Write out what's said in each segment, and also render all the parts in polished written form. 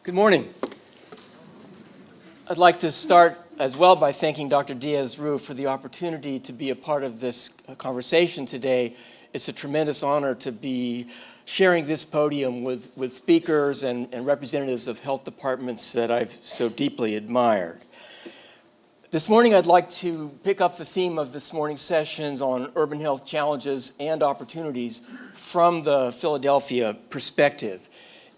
Good morning. I'd like to start as well by thanking Dr. Diaz-Rue for the opportunity to be a part of this conversation today. It's a tremendous honor to be sharing this podium with speakers and representatives of health departments that I've so deeply admired. This morning I'd like to pick up the theme of this morning's sessions on urban health challenges and opportunities from the Philadelphia perspective.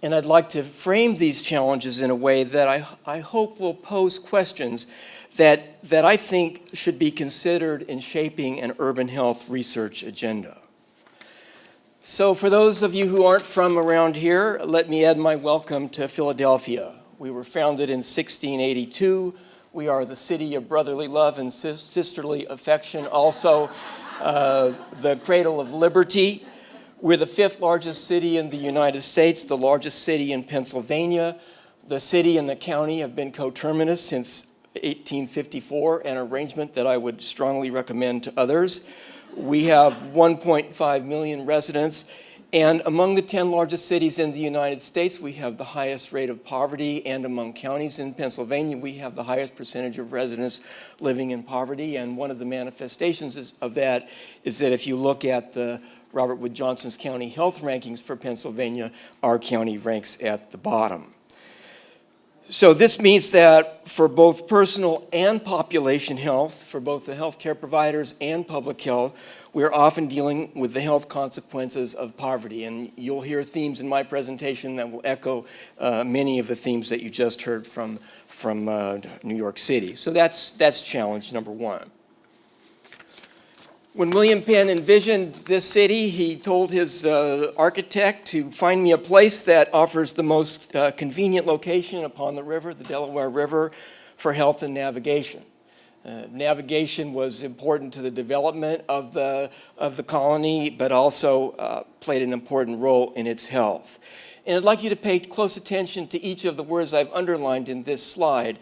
And I'd like to frame these challenges in a way that I hope will pose questions that I think should be considered in shaping an urban health research agenda. So for those of you who aren't from around here, let me add my welcome to Philadelphia. We were founded in 1682. We are the city of brotherly love and sisterly affection, also the cradle of liberty. We're the fifth largest city in the United States, the largest city in Pennsylvania. The city and the county have been coterminous since 1854, an arrangement that I would strongly recommend to others. We have 1.5 million residents, and among the 10 largest cities in the United States, we have the highest rate of poverty, and among counties in Pennsylvania, we have the highest percentage of residents living in poverty, and one of the manifestations of that is that if you look at the Robert Wood Johnson's county health rankings for Pennsylvania, our county ranks at the bottom. So this means that for both personal and population health, for both the healthcare providers and public health, we're often dealing with the health consequences of poverty. And you'll hear themes in my presentation that will echo many of the themes that you just heard from New York City. So that's challenge number one. When William Penn envisioned this city, he told his architect to find me a place that offers the most convenient location upon the river, the Delaware River, for health and navigation. Navigation was important to the development of the colony, but also played an important role in its health. And I'd like you to pay close attention to each of the words I've underlined in this slide.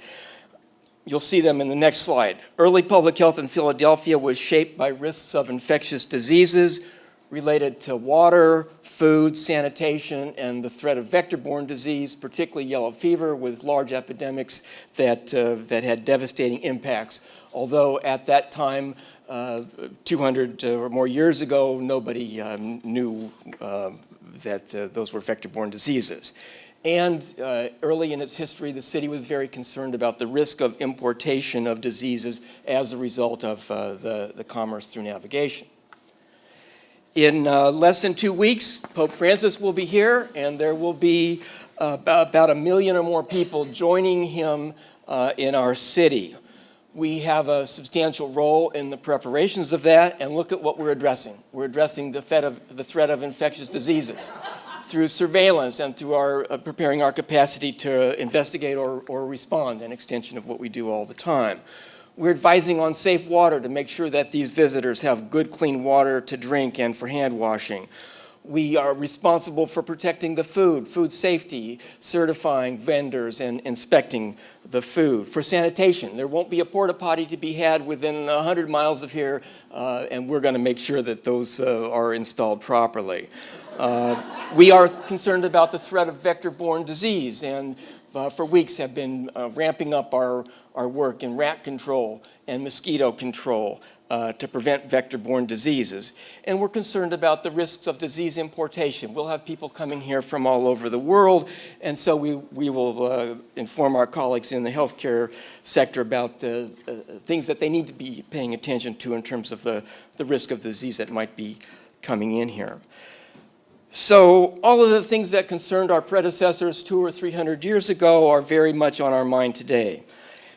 You'll see them in the next slide. Early public health in Philadelphia was shaped by risks of infectious diseases related to water, food, sanitation, and the threat of vector-borne disease, particularly yellow fever, with large epidemics that had devastating impacts. Although at that time, 200 or more years ago, nobody knew that those were vector-borne diseases. And early in its history, the city was very concerned about the risk of importation of diseases as a result of the commerce through navigation. In less than 2 weeks, Pope Francis will be here, and there will be about 1 million or more people joining him in our city. We have a substantial role in the preparations of that, and look at what we're addressing. We're addressing the threat of infectious diseases through surveillance and through preparing our capacity to investigate or respond, an extension of what we do all the time. We're advising on safe water to make sure that these visitors have good, clean water to drink and for hand washing. We are responsible for protecting the food safety, certifying vendors and inspecting the food. For sanitation, there won't be a porta potty to be had within 100 miles of here, and we're going to make sure that those are installed properly. We are concerned about the threat of vector-borne disease, and for weeks have been ramping up our work in rat control and mosquito control to prevent vector-borne diseases. And we're concerned about the risks of disease importation. We'll have people coming here from all over the world, and so we will inform our colleagues in the healthcare sector about the things that they need to be paying attention to in terms of the risk of disease that might be coming in here. So all of the things that concerned our predecessors 200 or 300 years ago are very much on our mind today.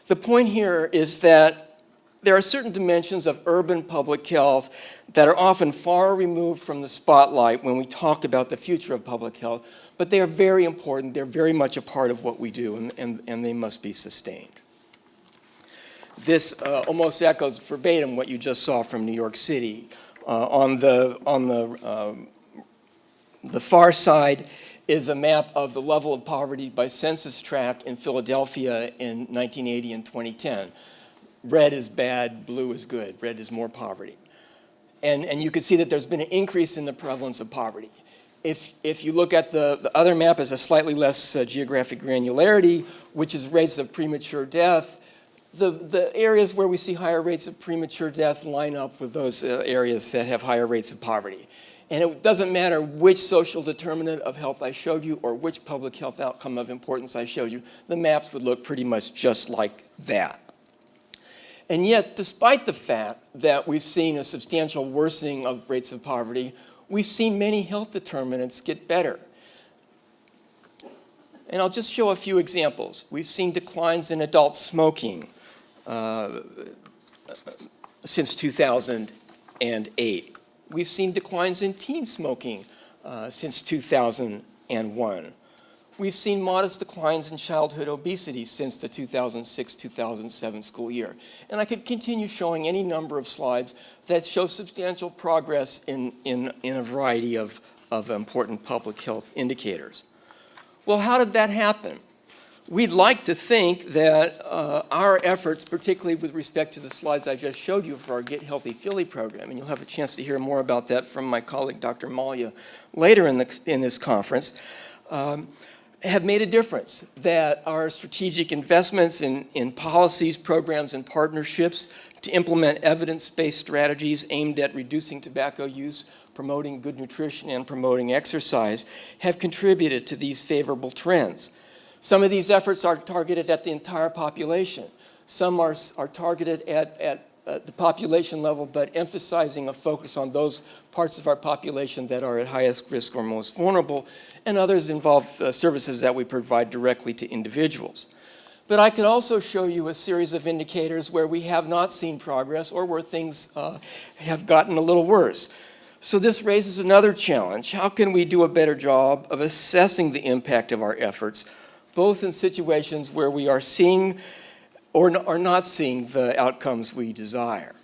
The point here is that there are certain dimensions of urban public health that are often far removed from the spotlight when we talk about the future of public health, but they are very important. They're very much a part of what we do, and they must be sustained. This almost echoes verbatim what you just saw from New York City. On the far side is a map of the level of poverty by census tract in Philadelphia in 1980 and 2010. Red is bad, blue is good. Red is more poverty. And you can see that there's been an increase in the prevalence of poverty. If you look at the other map as a slightly less geographic granularity, which is rates of premature death, the areas where we see higher rates of premature death line up with those areas that have higher rates of poverty. And it doesn't matter which social determinant of health I showed you or which public health outcome of importance I showed you, the maps would look pretty much just like that. And yet, despite the fact that we've seen a substantial worsening of rates of poverty, we've seen many health determinants get better. And I'll just show a few examples. We've seen declines in adult smoking since 2008. We've seen declines in teen smoking since 2001. We've seen modest declines in childhood obesity since the 2006-2007 school year. And I could continue showing any number of slides that show substantial progress in a variety of important public health indicators. Well, how did that happen? We'd like to think that our efforts, particularly with respect to the slides I just showed you for our Get Healthy Philly program, and you'll have a chance to hear more about that from my colleague, Dr. Malya, later in this conference, have made a difference, that our strategic investments in policies, programs, and partnerships to implement evidence-based strategies aimed at reducing tobacco use, promoting good nutrition, and promoting exercise have contributed to these favorable trends. Some of these efforts are targeted at the entire population. Some are targeted at the population level, but emphasizing a focus on those parts of our population that are at highest risk or most vulnerable, and others involve services that we provide directly to individuals. But I could also show you a series of indicators where we have not seen progress or where things have gotten a little worse. So this raises another challenge. How can we do a better job of assessing the impact of our efforts, both in situations where we are seeing or are not seeing the outcomes we desire?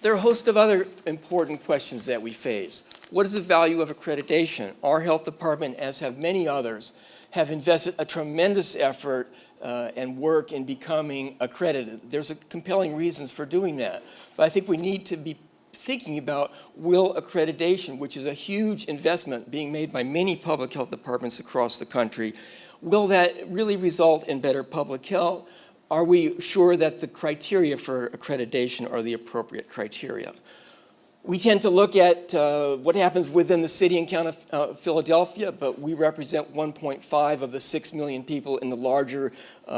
There are a host of other important questions that we face. What is the value of accreditation? Our health department, as have many others, have invested a tremendous effort and work in becoming accredited. There's compelling reasons for doing that, but I think we need to be thinking about will accreditation, which is a huge investment being made by many public health departments across the country, will that really result in better public health? Are we sure that the criteria for accreditation are the appropriate criteria? We tend to look at what happens within the city and county of Philadelphia, but we represent 1.5 of the 6 million people in the larger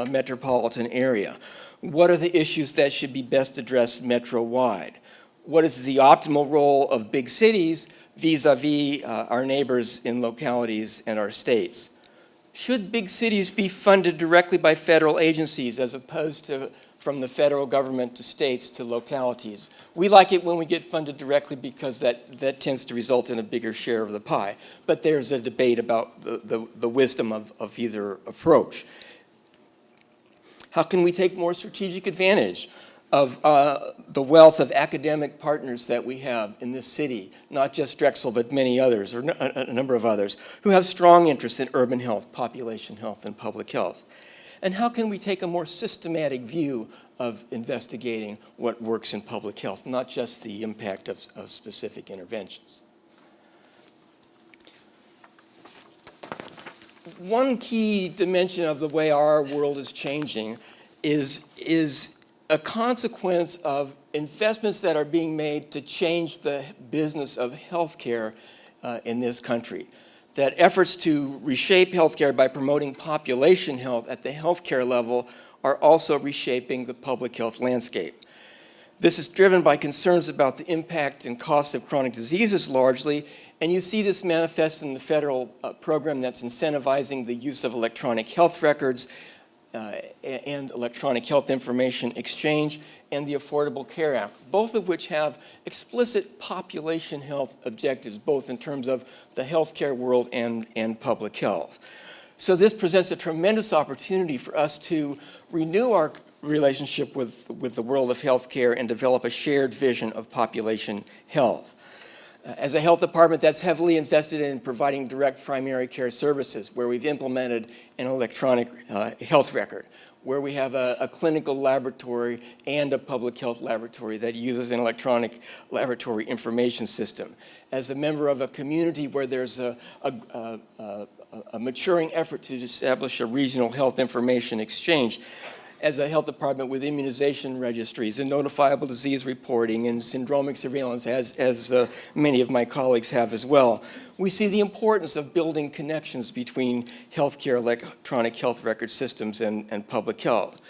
metropolitan area. What are the issues that should be best addressed metro-wide? What is the optimal role of big cities vis-a-vis our neighbors in localities and our states? Should big cities be funded directly by federal agencies as opposed to from the federal government to states to localities? We like it when we get funded directly because that tends to result in a bigger share of the pie. But there's a debate about the wisdom of either approach. How can we take more strategic advantage of the wealth of academic partners that we have in this city, not just Drexel, but many others, or a number of others, who have strong interests in urban health, population health, and public health? And how can we take a more systematic view of investigating what works in public health, not just the impact of specific interventions? One key dimension of the way our world is changing is a consequence of investments that are being made to change the business of healthcare in this country. That efforts to reshape healthcare by promoting population health at the healthcare level are also reshaping the public health landscape. This is driven by concerns about the impact and cost of chronic diseases largely, and you see this manifest in the federal program that's incentivizing the use of electronic health records and electronic health information exchange, and the Affordable Care Act, both of which have explicit population health objectives, both in terms of the healthcare world and public health. So this presents a tremendous opportunity for us to renew our relationship with the world of healthcare and develop a shared vision of population health. As a health department that's heavily invested in providing direct primary care services, where we've implemented an electronic health record, where we have a clinical laboratory and a public health laboratory that uses an electronic laboratory information system. As a member of a community where there's a maturing effort to establish a regional health information exchange, as a health department with immunization registries and notifiable disease reporting and syndromic surveillance, as many of my colleagues have as well. We see the importance of building connections between healthcare, electronic health record systems, and public health.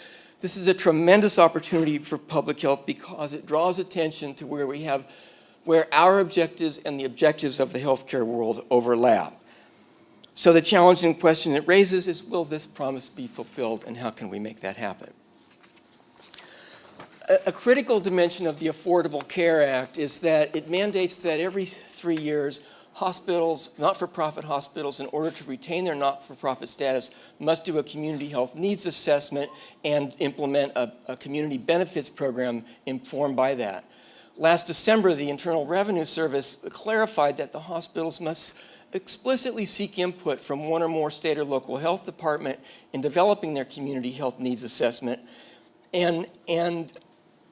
This is a tremendous opportunity for public health because it draws attention to where our objectives and the objectives of the healthcare world overlap. So the challenging question it raises is, will this promise be fulfilled, and how can we make that happen? A critical dimension of the Affordable Care Act is that it mandates that every 3 years, hospitals, not-for-profit hospitals, in order to retain their not-for-profit status, must do a community health needs assessment and implement a community benefits program informed by that. Last December, the Internal Revenue Service clarified that the hospitals must explicitly seek input from one or more state or local health department in developing their community health needs assessment. And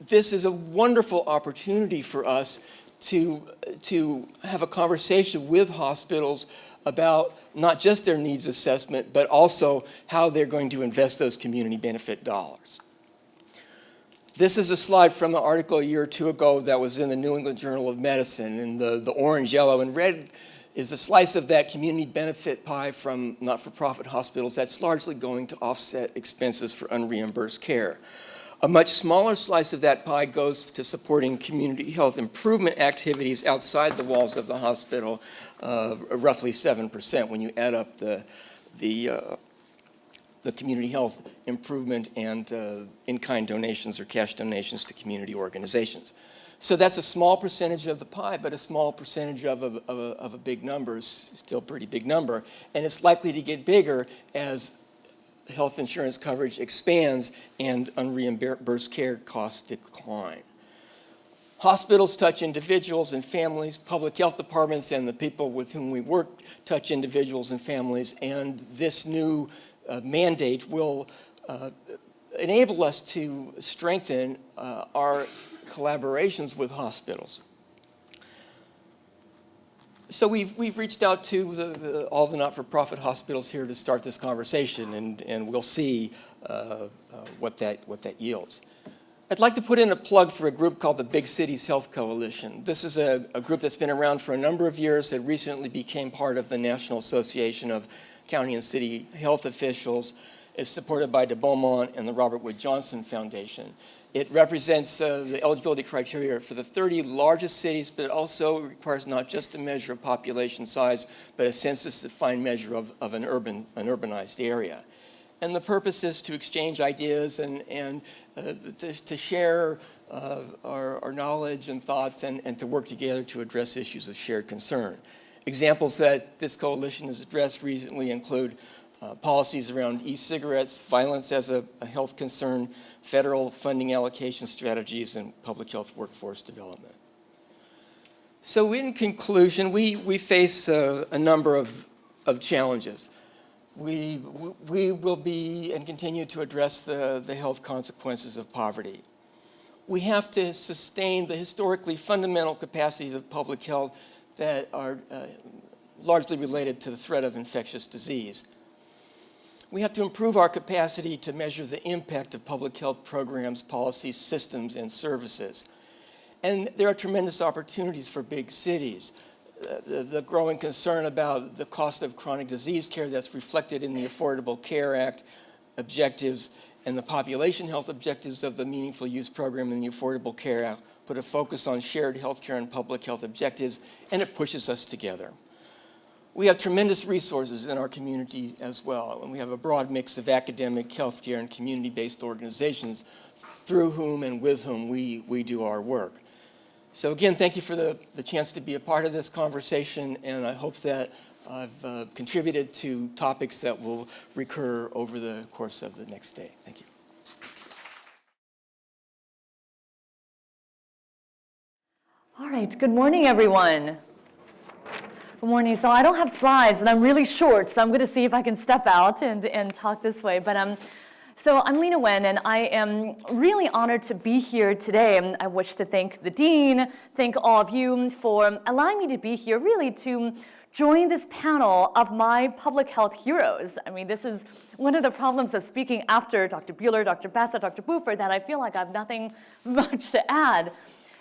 this is a wonderful opportunity for us to have a conversation with hospitals about not just their needs assessment, but also how they're going to invest those community benefit dollars. This is a slide from an article a year or two ago that was in the New England Journal of Medicine, and the orange, yellow, and red is a slice of that community benefit pie from not-for-profit hospitals that's largely going to offset expenses for unreimbursed care. A much smaller slice of that pie goes to supporting community health improvement activities outside the walls of the hospital, roughly 7% when you add up the community health improvement and in-kind donations or cash donations to community organizations. So that's a small percentage of the pie, but a small percentage of a big number is still a pretty big number. And it's likely to get bigger as health insurance coverage expands and unreimbursed care costs decline. Hospitals touch individuals and families. Public health departments and the people with whom we work touch individuals and families. And this new mandate will enable us to strengthen our collaborations with hospitals. So we've reached out to all the not-for-profit hospitals here to start this conversation, and we'll see what that yields. I'd like to put in a plug for a group called the Big Cities Health Coalition. This is a group that's been around for a number of years that recently became part of the National Association of County and City Health Officials. It's supported by De Beaumont and the Robert Wood Johnson Foundation. It represents the eligibility criteria for the 30 largest cities, but it also requires not just a measure of population size, but a census-defined measure of an urbanized area. And the purpose is to exchange ideas and to share our knowledge and thoughts and to work together to address issues of shared concern. Examples that this coalition has addressed recently include policies around e-cigarettes, violence as a health concern, federal funding allocation strategies, and public health workforce development. So in conclusion, we face a number of challenges. We will be and continue to address the health consequences of poverty. We have to sustain the historically fundamental capacities of public health that are largely related to the threat of infectious disease. We have to improve our capacity to measure the impact of public health programs, policies, systems, and services. And there are tremendous opportunities for big cities. The growing concern about the cost of chronic disease care that's reflected in the Affordable Care Act objectives and the population health objectives of the Meaningful Use Program and the Affordable Care Act put a focus on shared healthcare and public health objectives, and it pushes us together. We have tremendous resources in our community as well, and we have a broad mix of academic, healthcare, and community-based organizations through whom and with whom we do our work. So again, thank you for the chance to be a part of this conversation, and I hope that I've contributed to topics that will recur over the course of the next day. Thank you. All right, good morning, everyone. Good morning. So I don't have slides, and I'm really short, so I'm going to see if I can step out and talk this way. But so I'm Lena Wen, and I am really honored to be here today. I wish to thank the dean, thank all of you for allowing me to be here, really to join this panel of my public health heroes. I mean, this is one of the problems of speaking after Dr. Buehler, Dr. Bassett, Dr. Buehler, that I feel like I have nothing much to add,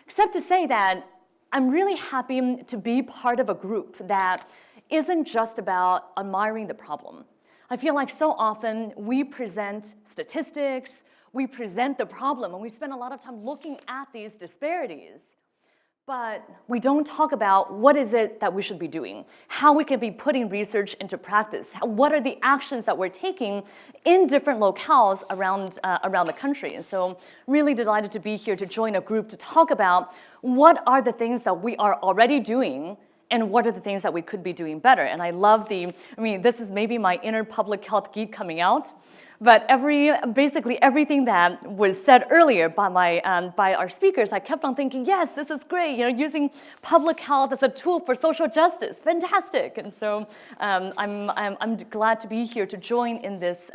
except to say that I'm really happy to be part of a group that isn't just about admiring the problem. I feel like so often we present statistics, we present the problem, and we spend a lot of time looking at these disparities. But we don't talk about what is it that we should be doing, how we can be putting research into practice, what are the actions that we're taking in different locales around the country. And so really delighted to be here to join a group to talk about what are the things that we are already doing and what are the things that we could be doing better. And I love this is maybe my inner public health geek coming out, but basically everything that was said earlier by our speakers, I kept on thinking, yes, this is great. Using public health as a tool for social justice, fantastic. And so I'm glad to be here to join in this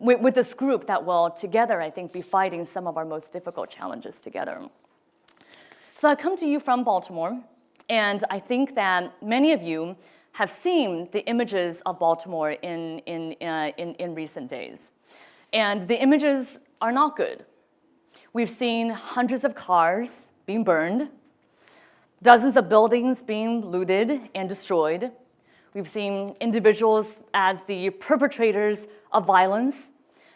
with this group that will together, I think, be fighting some of our most difficult challenges together. So I come to you from Baltimore, and I think that many of you have seen the images of Baltimore in recent days. And the images are not good. We've seen hundreds of cars being burned, dozens of buildings being looted and destroyed. We've seen individuals as the perpetrators of violence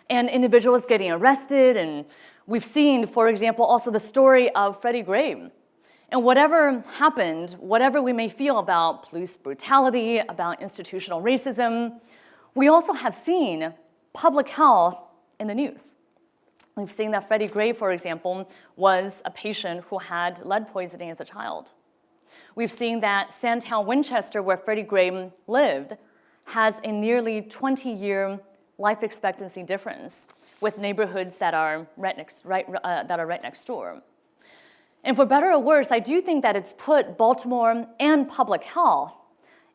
and individuals getting arrested. And we've seen, for example, also the story of Freddie Gray. And whatever happened, whatever we may feel about police brutality, about institutional racism, we also have seen public health in the news. We've seen that Freddie Gray, for example, was a patient who had lead poisoning as a child. We've seen that Sandtown, Winchester, where Freddie Gray lived, has a nearly 20-year life expectancy difference with neighborhoods that are right next door. And for better or worse, I do think that it's put Baltimore and public health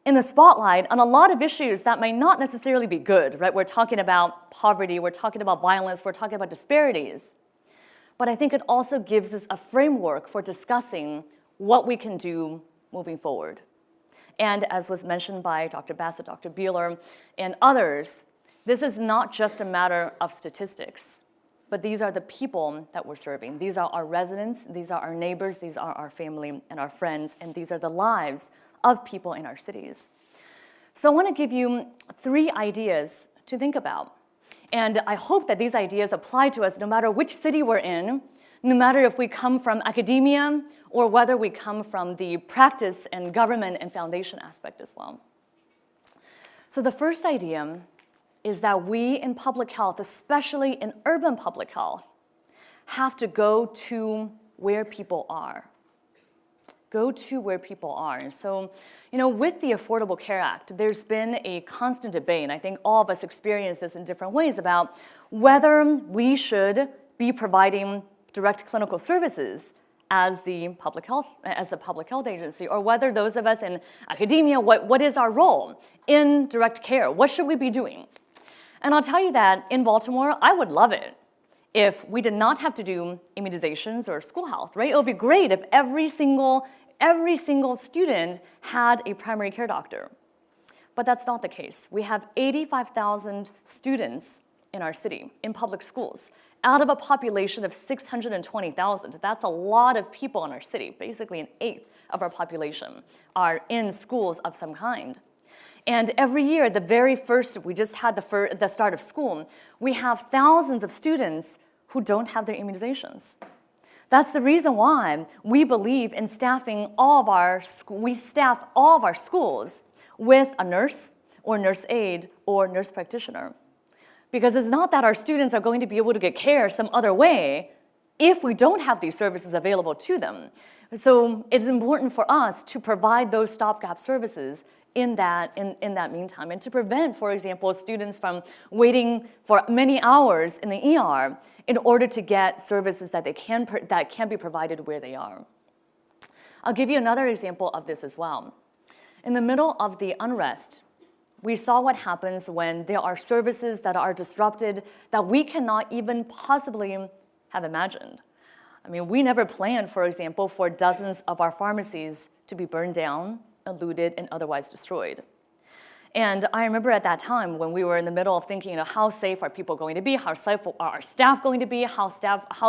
in the spotlight on a lot of issues that may not necessarily be good, right? We're talking about poverty, we're talking about violence, we're talking about disparities. But I think it also gives us a framework for discussing what we can do moving forward. And as was mentioned by Dr. Bassett, Dr. Buehler, and others, this is not just a matter of statistics. But these are the people that we're serving. These are our residents, these are our neighbors, these are our family and our friends, and these are the lives of people in our cities. So I want to give you 3 ideas to think about. And I hope that these ideas apply to us no matter which city we're in, no matter if we come from academia or whether we come from the practice and government and foundation aspect as well. So the first idea is that we in public health, especially in urban public health, have to go to where people are. Go to where people are. And so, with the Affordable Care Act, there's been a constant debate, and I think all of us experience this in different ways, about whether we should be providing direct clinical services as the public health agency, or whether those of us in academia, what is our role in direct care? What should we be doing? And I'll tell you that in Baltimore, I would love it if we did not have to do immunizations or school health, right? It would be great if every single student had a primary care doctor. But that's not the case. We have 85,000 students in our city, in public schools, out of a population of 620,000. That's a lot of people in our city. Basically, 1/8 of our population are in schools of some kind. And every year, we just had the start of school, we have thousands of students who don't have their immunizations. That's the reason why we believe in staffing we staff all of our schools with a nurse or nurse aide or nurse practitioner. Because it's not that our students are going to be able to get care some other way if we don't have these services available to them. So it's important for us to provide those stopgap services in that meantime, and to prevent, for example, students from waiting for many hours in the ER in order to get services that can be provided where they are. I'll give you another example of this as well. In the middle of the unrest, we saw what happens when there are services that are disrupted that we cannot even possibly have imagined. I mean, we never planned, for example, for dozens of our pharmacies to be burned down, looted, and otherwise destroyed. And I remember at that time when we were in the middle of thinking, how safe are people going to be? How safe are our staff going to be? How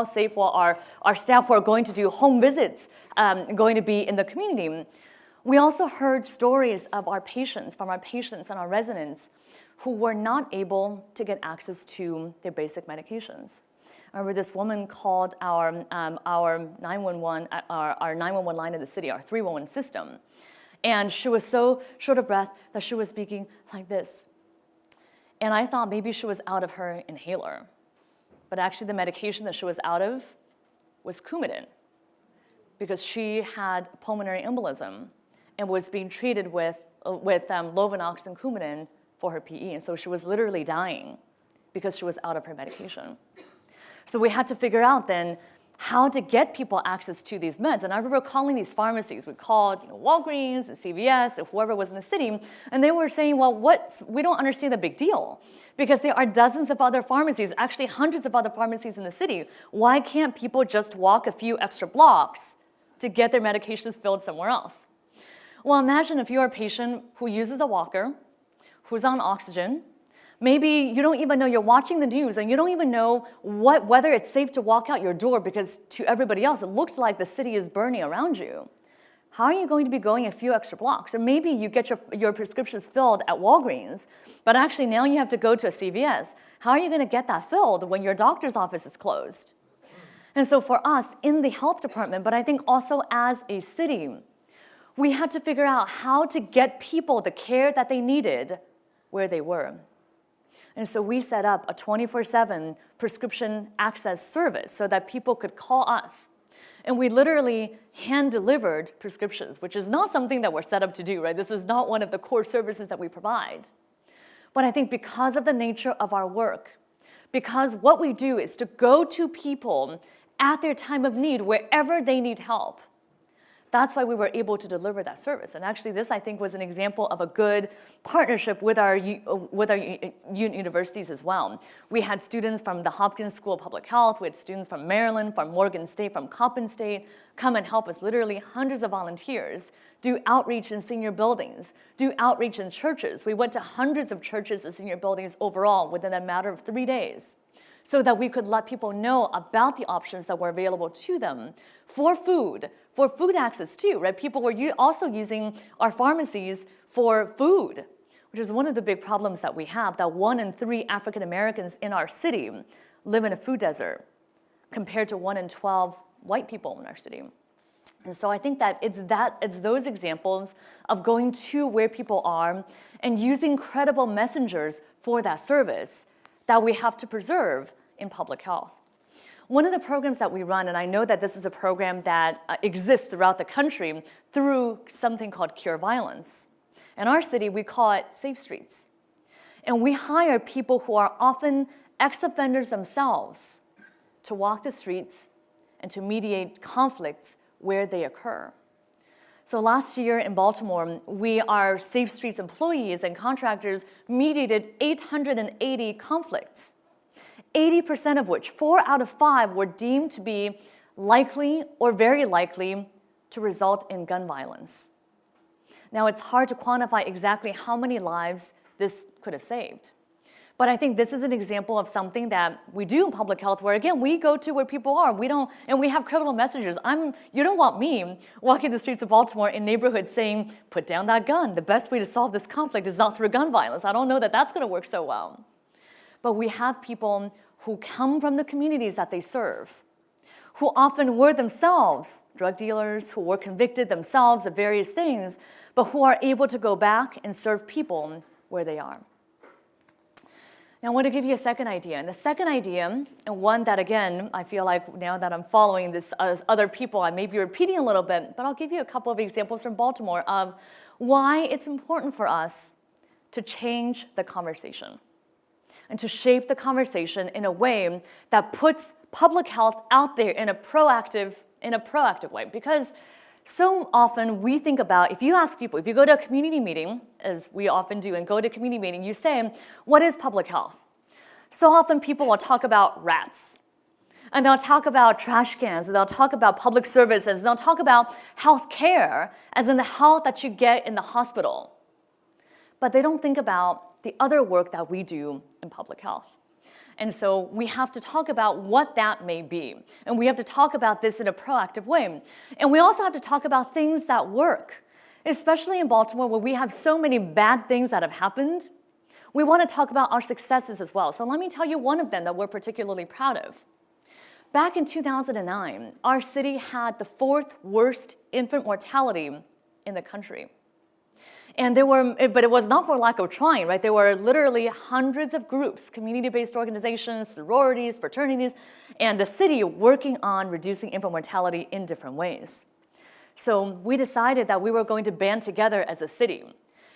safe will our staff who are going to do home visits going to be in the community? We also heard stories of our patients, from our patients and our residents who were not able to get access to their basic medications. I remember this woman called our 911, our 911 line in the city, our 311 system. And she was so short of breath that she was speaking like this. And I thought maybe she was out of her inhaler. But actually the medication that she was out of was Coumadin, because she had pulmonary embolism and was being treated with Lovenox and Coumadin for her PE. And so she was literally dying because she was out of her medication. So we had to figure out then how to get people access to these meds. And I remember calling these pharmacies. We called Walgreens and CVS and whoever was in the city, and they were saying, well, we don't understand the big deal, because there are dozens of other pharmacies, actually hundreds of other pharmacies in the city. Why can't people just walk a few extra blocks to get their medications filled somewhere else? Well, imagine if you're a patient who uses a walker, who's on oxygen. Maybe you don't even know, you're watching the news and you don't even know whether it's safe to walk out your door, because to everybody else, it looks like the city is burning around you. How are you going to be going a few extra blocks? Or maybe you get your prescriptions filled at Walgreens, but actually now you have to go to a CVS. How are you going to get that filled when your doctor's office is closed? And so for us in the health department, but I think also as a city, we had to figure out how to get people the care that they needed where they were. And so we set up a 24/7 prescription access service so that people could call us. And we literally hand-delivered prescriptions, which is not something that we're set up to do, right? This is not one of the core services that we provide. But I think because of the nature of our work, because what we do is to go to people at their time of need, wherever they need help, that's why we were able to deliver that service. And actually, this, I think, was an example of a good partnership with our universities as well. We had students from the Hopkins School of Public Health, we had students from Maryland, from Morgan State, from Coppin State, come and help us, literally hundreds of volunteers, do outreach in senior buildings, do outreach in churches. We went to hundreds of churches and senior buildings overall within a matter of 3 days, so that we could let people know about the options that were available to them for food access too, right? People were also using our pharmacies for food, which is one of the big problems that we have, that 1 in 3 African Americans in our city live in a food desert, compared to 1 in 12 white people in our city. And so I think that it's those examples of going to where people are and using credible messengers for that service that we have to preserve in public health. One of the programs that we run, and I know that this is a program that exists throughout the country through something called Cure Violence. In our city, we call it Safe Streets. And we hire people who are often ex-offenders themselves to walk the streets and to mediate conflicts where they occur. So last year in Baltimore, our Safe Streets employees and contractors mediated 880 conflicts, 80% of which, 4 out of 5, were deemed to be likely or very likely to result in gun violence. Now, it's hard to quantify exactly how many lives this could have saved. But I think this is an example of something that we do in public health, where again, we go to where people are. And we have credible messages. You don't want me walking the streets of Baltimore in neighborhoods saying, put down that gun. The best way to solve this conflict is not through gun violence. I don't know that that's going to work so well. But we have people who come from the communities that they serve, who often were themselves drug dealers, who were convicted themselves of various things, but who are able to go back and serve people where they are. Now, I want to give you a second idea. And the second idea, and one that, again, I feel like now that I'm following this other people, I may be repeating a little bit, but I'll give you a couple of examples from Baltimore of why it's important for us to change the conversation and to shape the conversation in a way that puts public health out there in a proactive way. Because So often we think about, if you ask people, if you go to a community meeting, as we often do, and go to a community meeting, you say, what is public health? So often people will talk about rats, and they'll talk about trash cans, and they'll talk about public services, and they'll talk about health care, as in the health that you get in the hospital. But they don't think about the other work that we do in public health. And so we have to talk about what that may be. And we have to talk about this in a proactive way. And we also have to talk about things that work, especially in Baltimore where we have so many bad things that have happened. We want to talk about our successes as well. So let me tell you one of them that we're particularly proud of. Back in 2009, our city had the 4th worst infant mortality in the country. And but it was not for lack of trying, right? There were literally hundreds of groups, community-based organizations, sororities, fraternities, and the city working on reducing infant mortality in different ways. So we decided that we were going to band together as a city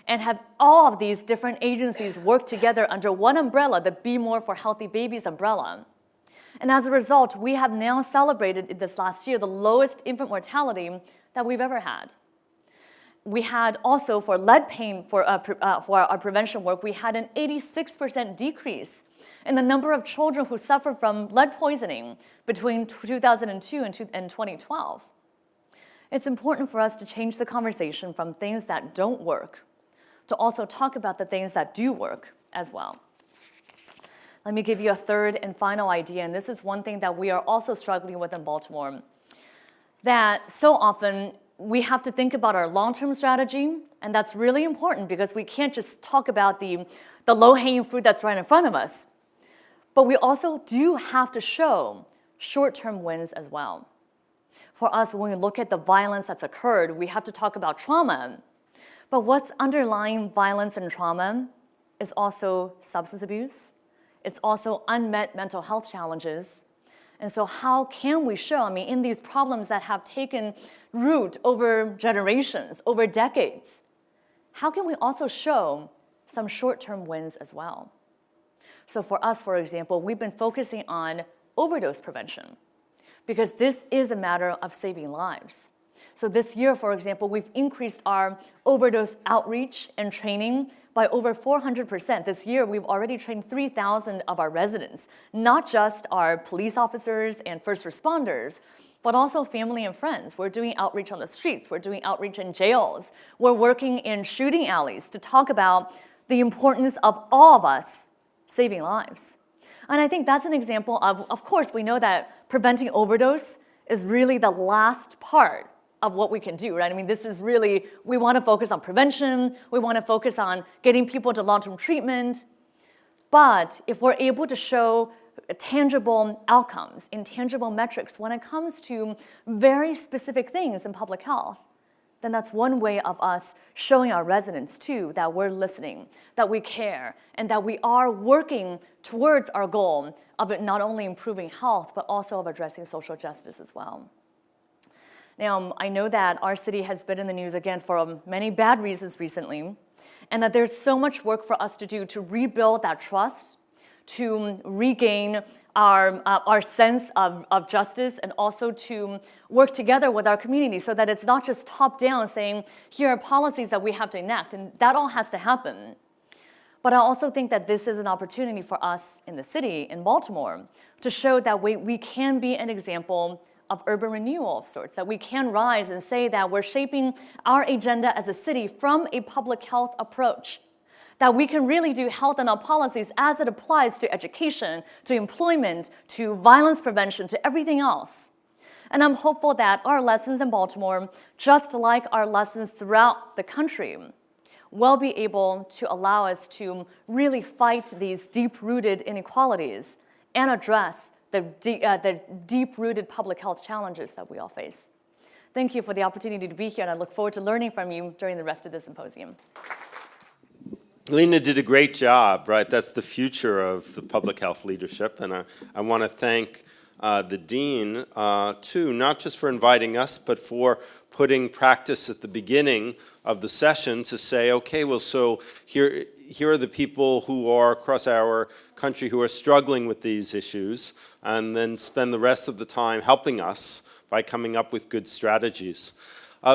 and have all of these different agencies work together under one umbrella, the Be More for Healthy Babies umbrella. And as a result, we have now celebrated this last year the lowest infant mortality that we've ever had. We had also, for lead paint, for our prevention work, we had an 86% decrease in the number of children who suffered from lead poisoning between 2002 and 2012. It's important for us to change the conversation from things that don't work to also talk about the things that do work as well. Let me give you a third and final idea, and this is one thing that we are also struggling with in Baltimore, that so often we have to think about our long-term strategy, and that's really important because we can't just talk about the low-hanging fruit that's right in front of us. But we also do have to show short-term wins as well. For us, when we look at the violence that's occurred, we have to talk about trauma. But what's underlying violence and trauma is also substance abuse. It's also unmet mental health challenges. And so how can we show, in these problems that have taken root over generations, over decades, how can we also show some short-term wins as well? So for us, for example, we've been focusing on overdose prevention because this is a matter of saving lives. So this year, for example, we've increased our overdose outreach and training by over 400%. This year, we've already trained 3,000 of our residents, not just our police officers and first responders, but also family and friends. We're doing outreach on the streets. We're doing outreach in jails. We're working in shooting alleys to talk about the importance of all of us saving lives. And I think that's an example of course, we know that preventing overdose is really the last part of what we can do, right? This is really, we want to focus on prevention, we want to focus on getting people to long-term treatment, but if we're able to show tangible outcomes, intangible metrics when it comes to very specific things in public health, then that's one way of us showing our residents too that we're listening, that we care, and that we are working towards our goal of it not only improving health, but also of addressing social justice as well. Now, I know that our city has been in the news again for many bad reasons recently, and that there's so much work for us to do to rebuild that trust, to regain our sense of justice, and also to work together with our community so that it's not just top-down saying, here are policies that we have to enact, and that all has to happen. But I also think that this is an opportunity for us in the city, in Baltimore, to show that we can be an example of urban renewal of sorts, that we can rise and say that we're shaping our agenda as a city from a public health approach, that we can really do health and health policies as it applies to education, to employment, to violence prevention, to everything else. And I'm hopeful that our lessons in Baltimore, just like our lessons throughout the country, will be able to allow us to really fight these deep-rooted inequalities and address the deep-rooted public health challenges that we all face. Thank you for the opportunity to be here, and I look forward to learning from you during the rest of the symposium. Lena did a great job, right? That's the future of the public health leadership, and I want to thank the dean, too, not just for inviting us, but for putting practice at the beginning of the session to say, okay, well, so here are the people who are across our country who are struggling with these issues, and then spend the rest of the time helping us by coming up with good strategies.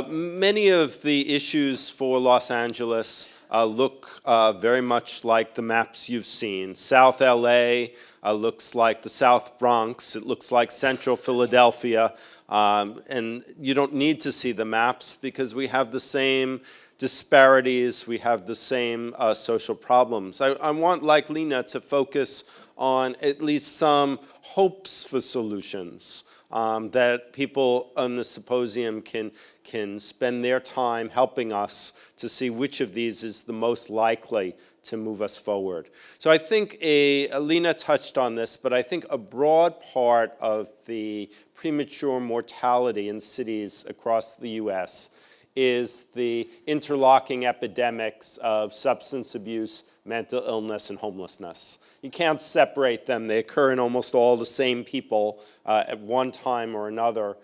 Many of the issues for Los Angeles look very much like the maps you've seen. South LA looks like the South Bronx. It looks like Central Philadelphia. And you don't need to see the maps because we have the same disparities, we have the same social problems. I want, like Lena, to focus on at least some hopes for solutions that people on the symposium can spend their time helping us to see which of these is the most likely to move us forward. So I think Lena touched on this, but I think a broad part of the premature mortality in cities across the US is the interlocking epidemics of substance abuse, mental illness, and homelessness. You can't separate them. They occur in almost all the same people at one time or another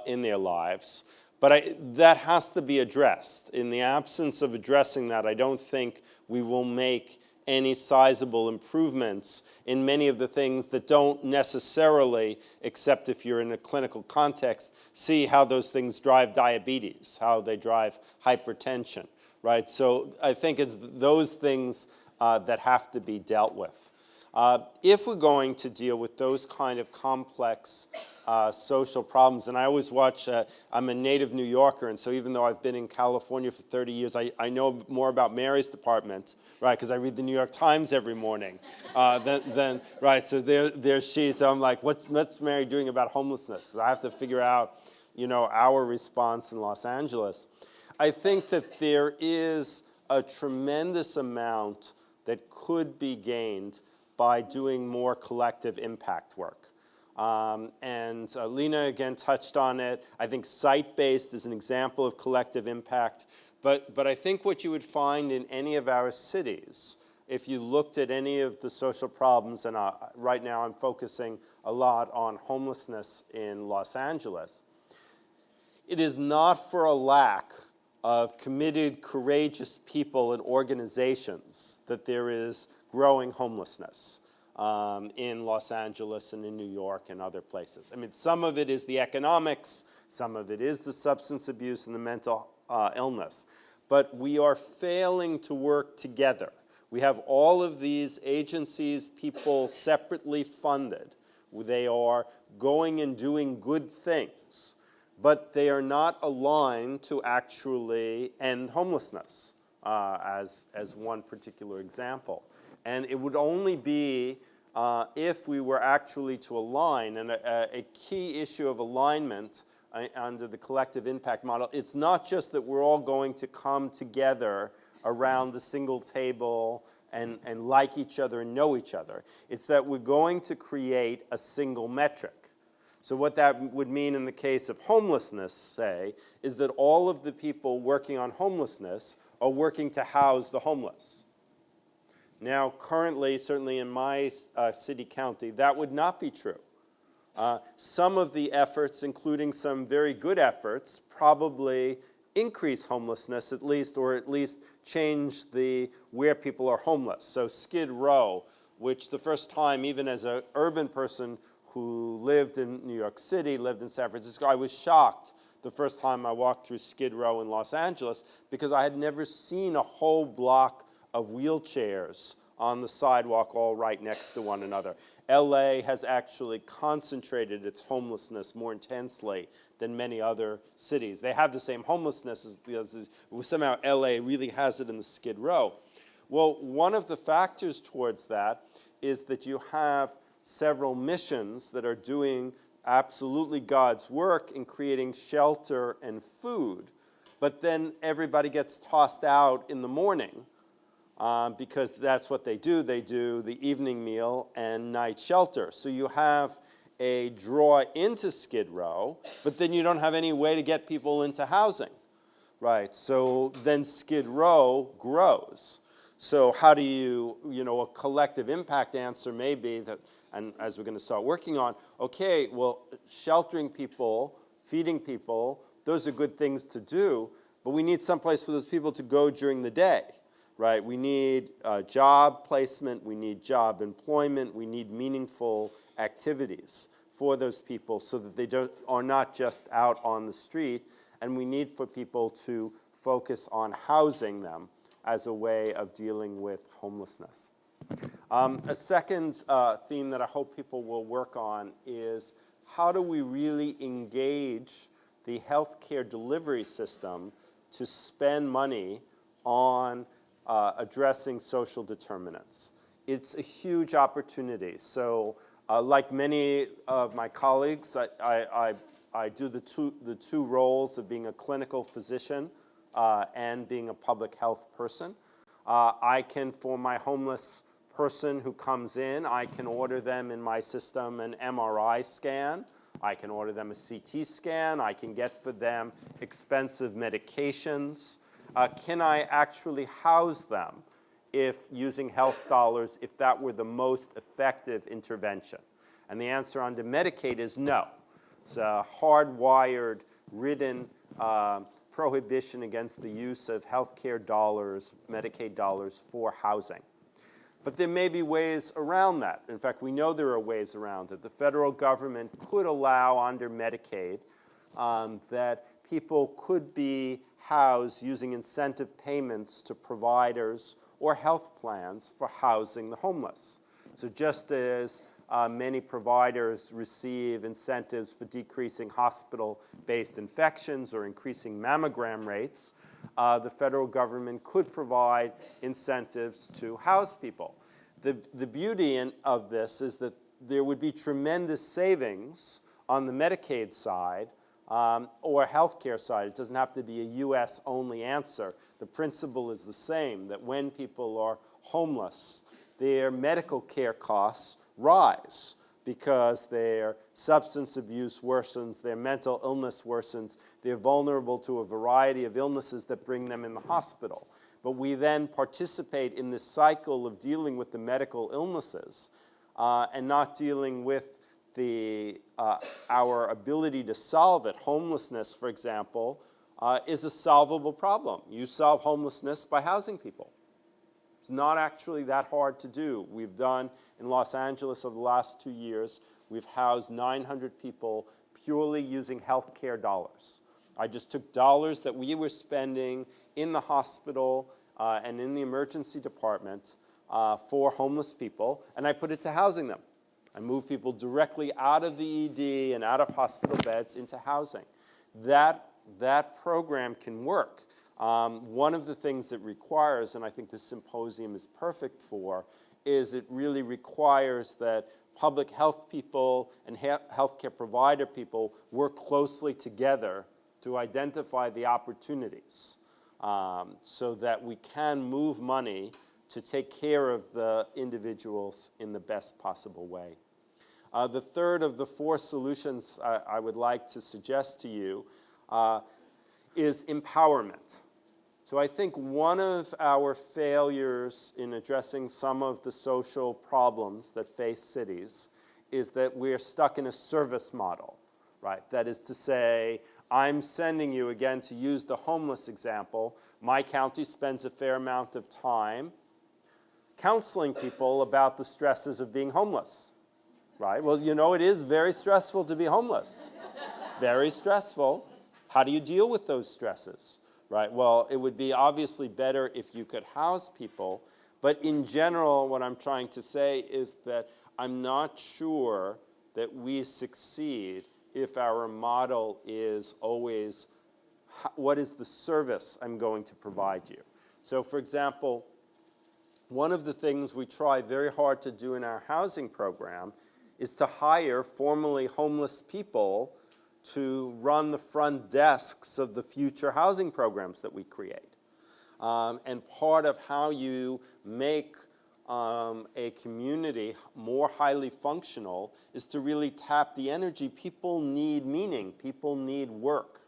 in their lives. But that has to be addressed. In the absence of addressing that, I don't think we will make any sizable improvements in many of the things that don't necessarily, except if you're in a clinical context, see how those things drive diabetes, how they drive hypertension, right? So I think it's those things that have to be dealt with. If we're going to deal with those kind of complex social problems, and I always watch, I'm a native New Yorker, and so even though I've been in California for 30 years, I know more about Mary's department, right, because I read the New York Times every morning, right, so there's she, so I'm like, what's Mary doing about homelessness? Because I have to figure out, our response in Los Angeles. I think that there is a tremendous amount that could be gained by doing more collective impact work. And Lena again touched on it. I think site-based is an example of collective impact. But I think what you would find in any of our cities, if you looked at any of the social problems, and right now I'm focusing a lot on homelessness in Los Angeles, it is not for a lack of committed, courageous people and organizations that there is growing homelessness in Los Angeles and in New York and other places. I mean, some of it is the economics, some of it is the substance abuse and the mental illness. But we are failing to work together. We have all of these agencies, people separately funded. They are going and doing good things, but they are not aligned to actually end homelessness, as one particular example. And it would only be if we were actually to align, and a key issue of alignment under the collective impact model, it's not just that we're all going to come together around a single table and like each other and know each other. It's that we're going to create a single metric. So what that would mean in the case of homelessness, say, is that all of the people working on homelessness are working to house the homeless. Now, currently, certainly in my city county, that would not be true. Some of the efforts, including some very good efforts, probably increase homelessness at least, or at least change where people are homeless. So Skid Row, which the first time, even as an urban person who lived in New York City, lived in San Francisco, I was shocked the first time I walked through Skid Row in Los Angeles because I had never seen a whole block of wheelchairs on the sidewalk all right next to one another. LA has actually concentrated its homelessness more intensely than many other cities. They have the same homelessness as somehow LA really has it in the Skid Row. Well, one of the factors towards that is that you have several missions that are doing absolutely God's work in creating shelter and food, but then everybody gets tossed out in the morning because that's what they do. They do the evening meal and night shelter. So you have a draw into Skid Row, but then you don't have any way to get people into housing, right? So then Skid Row grows. So how do you, a collective impact answer may be that, and as we're going to start working on, okay, well, sheltering people, feeding people, those are good things to do, but we need someplace for those people to go during the day. Right, we need job placement, we need job employment, we need meaningful activities for those people so that they are not just out on the street. and we need for people to focus on housing them as a way of dealing with homelessness. A second theme that I hope people will work on is how do we really engage the healthcare delivery system to spend money on addressing social determinants. It's a huge opportunity. So like many of my colleagues, I do the two roles of being a clinical physician and being a public health person. I can, for my homeless person who comes in, I can order them in my system an MRI scan. I can order them a CT scan. I can get for them expensive medications. Can I actually house them if using health dollars, if that were the most effective intervention? And the answer under Medicaid is no. It's a hardwired, written prohibition against the use of healthcare dollars, Medicaid dollars for housing. But there may be ways around that. In fact, we know there are ways around it. The federal government could allow under Medicaid that people could be housed using incentive payments to providers or health plans for housing the homeless. So just as many providers receive incentives for decreasing hospital-based infections or increasing mammogram rates, the federal government could provide incentives to house people. The beauty of this is that there would be tremendous savings on the Medicaid side or healthcare side. It doesn't have to be a US-only answer. The principle is the same, that when people are homeless, their medical care costs rise because their substance abuse worsens, their mental illness worsens, they're vulnerable to a variety of illnesses that bring them in the hospital. But we then participate in this cycle of dealing with the medical illnesses and not dealing with our ability to solve it. Homelessness, for example, is a solvable problem. You solve homelessness by housing people. It's not actually that hard to do. We've done, in Los Angeles over the last 2 years, we've housed 900 people purely using healthcare dollars. I just took dollars that we were spending in the hospital and in the emergency department for homeless people, and I put it to housing them. I moved people directly out of the ED and out of hospital beds into housing. That program can work. One of the things it requires, and I think this symposium is perfect for, is it really requires that public health people and healthcare provider people work closely together to identify the opportunities so that we can move money to take care of the individuals in the best possible way. The third of the four solutions I would like to suggest to you is empowerment. So I think one of our failures in addressing some of the social problems that face cities is that we're stuck in a service model, right? That is to say, I'm sending you, again, to use the homeless example, my county spends a fair amount of time counseling people about the stresses of being homeless, right? Well, you know, it is very stressful to be homeless. Very stressful. How do you deal with those stresses? Right, well, it would be obviously better if you could house people, but in general, what I'm trying to say is that I'm not sure that we succeed if our model is always, what is the service I'm going to provide you? So for example, one of the things we try very hard to do in our housing program is to hire formerly homeless people to run the front desks of the future housing programs that we create. And part of how you make a community more highly functional is to really tap the energy. People need meaning. People need work.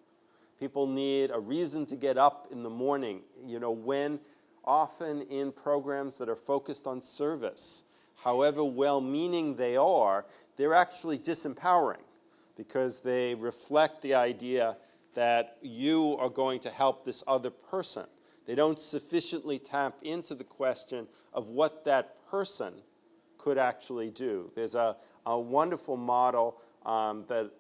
People need a reason to get up in the morning. You know, when often in programs that are focused on service, however well-meaning they are, they're actually disempowering, because they reflect the idea that you are going to help this other person. They don't sufficiently tap into the question of what that person could actually do. There's a wonderful model that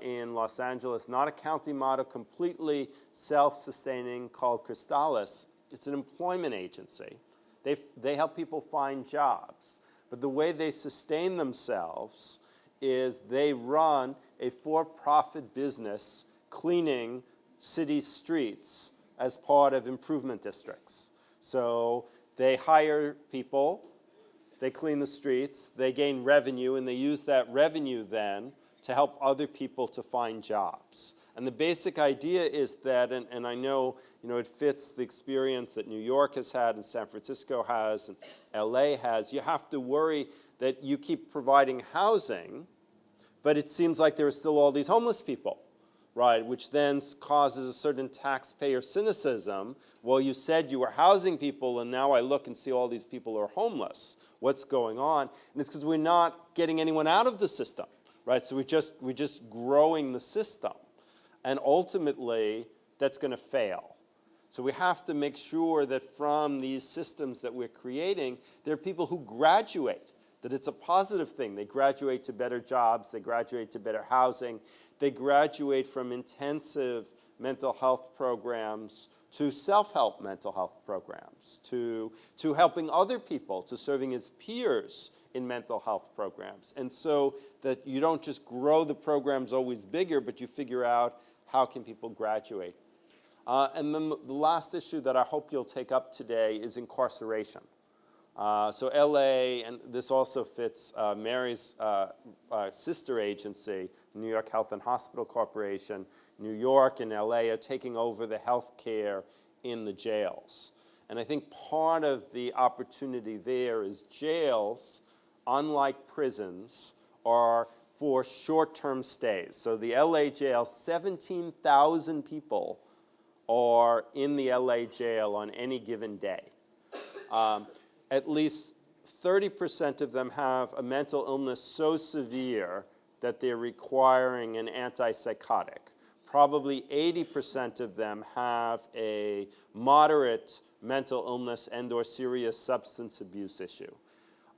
in Los Angeles, not a county model, completely self-sustaining, called Cristales. It's an employment agency. They help people find jobs. But the way they sustain themselves is they run a for-profit business cleaning city streets as part of improvement districts. So they hire people, they clean the streets, they gain revenue, and they use that revenue then to help other people to find jobs. And the basic idea is that, and I know, it fits the experience that New York has had and San Francisco has and LA has. You have to worry that you keep providing housing, but it seems like there are still all these homeless people, right, which then causes a certain taxpayer cynicism. Well, you said you were housing people, and now I look and see all these people are homeless. What's going on? And it's because we're not getting anyone out of the system, right? So we're just growing the system. And ultimately, that's going to fail. So we have to make sure that from these systems that we're creating, there are people who graduate, that it's a positive thing. They graduate to better jobs, they graduate to better housing, they graduate from intensive mental health programs to self-help mental health programs, to helping other people, to serving as peers in mental health programs. And so that you don't just grow the programs always bigger, but you figure out how can people graduate. And then the last issue that I hope you'll take up today is incarceration. So LA, and this also fits Mary's sister agency, New York Health and Hospital Corporation. New York and LA are taking over the health care in the jails. And I think part of the opportunity there is jails, unlike prisons, are for short-term stays. So the LA jail, 17,000 people are in the LA jail on any given day. At least 30% of them have a mental illness so severe that they're requiring an antipsychotic. Probably 80% of them have a moderate mental illness and/or serious substance abuse issue.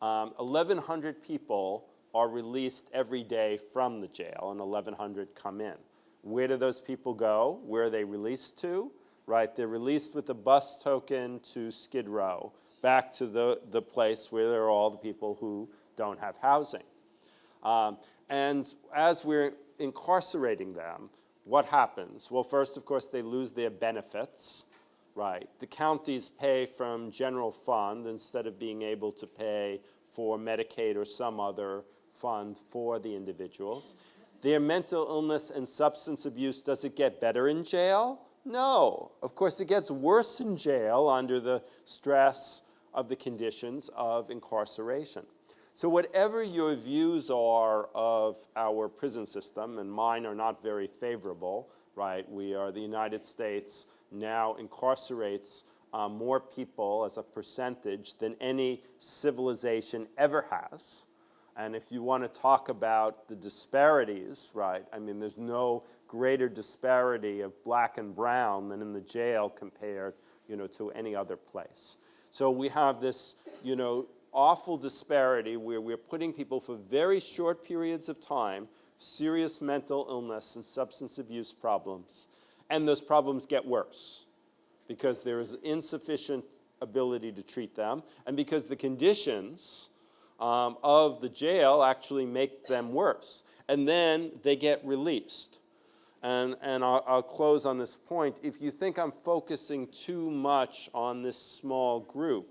1,100 people are released every day from the jail, and 1,100 come in. Where do those people go? Where are they released to? Right, they're released with a bus token to Skid Row, back to the place where there are all the people who don't have housing. And as we're incarcerating them, what happens? Well, first, of course, they lose their benefits, right? The counties pay from general fund instead of being able to pay for Medicaid or some other fund for the individuals. Their mental illness and substance abuse, does it get better in jail? No. Of course, it gets worse in jail under the stress of the conditions of incarceration. So whatever your views are of our prison system, and mine are not very favorable, right? The United States now incarcerates more people as a percentage than any civilization ever has. And if you want to talk about the disparities, right, I mean, there's no greater disparity of black and brown than in the jail compared, to any other place. So we have this, awful disparity where we're putting people for very short periods of time, serious mental illness and substance abuse problems, and those problems get worse because there is insufficient ability to treat them, and because the conditions of the jail actually make them worse. And then they get released. And I'll close on this point. If you think I'm focusing too much on this small group,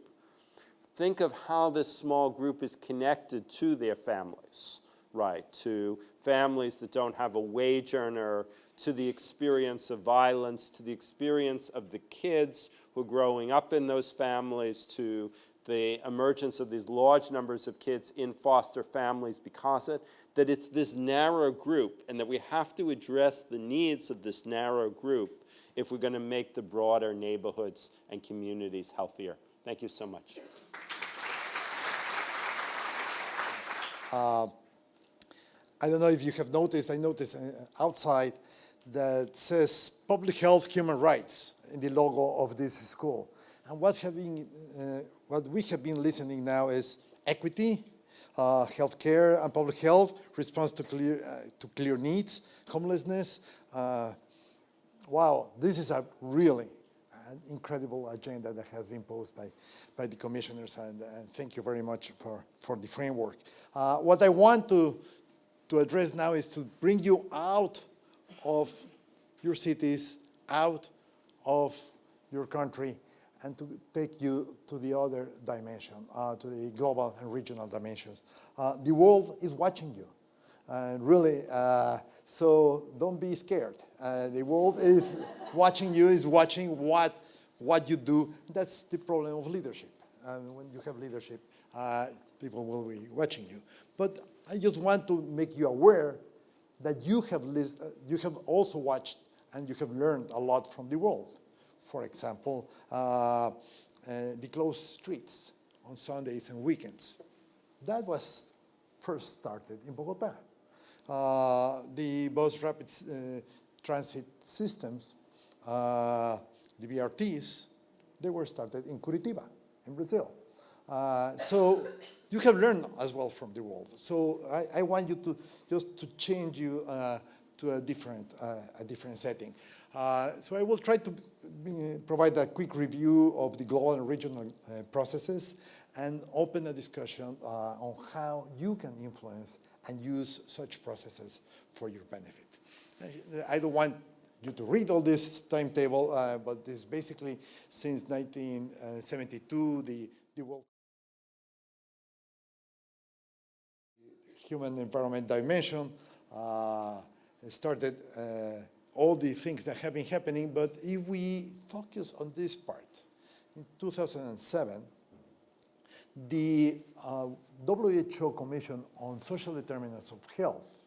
think of how this small group is connected to their families, right? To families that don't have a wage earner, to the experience of violence, to the experience of the kids who are growing up in those families, to the emergence of these large numbers of kids in foster families because of it, that it's this narrow group, and that we have to address the needs of this narrow group if we're going to make the broader neighborhoods and communities healthier. Thank you so much. I don't know if you have noticed, I noticed outside that says Public Health Human Rights in the logo of this school. And what we have been listening now is equity, healthcare and public health, response to clear needs, homelessness. Wow, this is a really an incredible agenda that has been posed by the commissioners, and thank you very much for the framework. What I want to address now is to bring you out of your cities, out of your country, and to take you to the other dimension, to the global and regional dimensions. The world is watching you, and really, so don't be scared. The world is watching you, is watching what you do. That's the problem of leadership. When you have leadership, people will be watching you. But I just want to make you aware that you have also watched and you have learned a lot from the world. For example, the closed streets on Sundays and weekends. That was first started in Bogota. The bus rapid transit systems, the BRTs, they were started in Curitiba, in Brazil. So you have learned as well from the world. So I want you to just to change you to a different setting. So I will try to provide a quick review of the global and regional processes and open a discussion on how you can influence and use such processes for your benefit. I don't want you to read all this timetable, but this basically since 1972, the World Human Environment Dimension started all the things that have been happening, but if we focus on this part, in 2007, the WHO Commission on Social Determinants of Health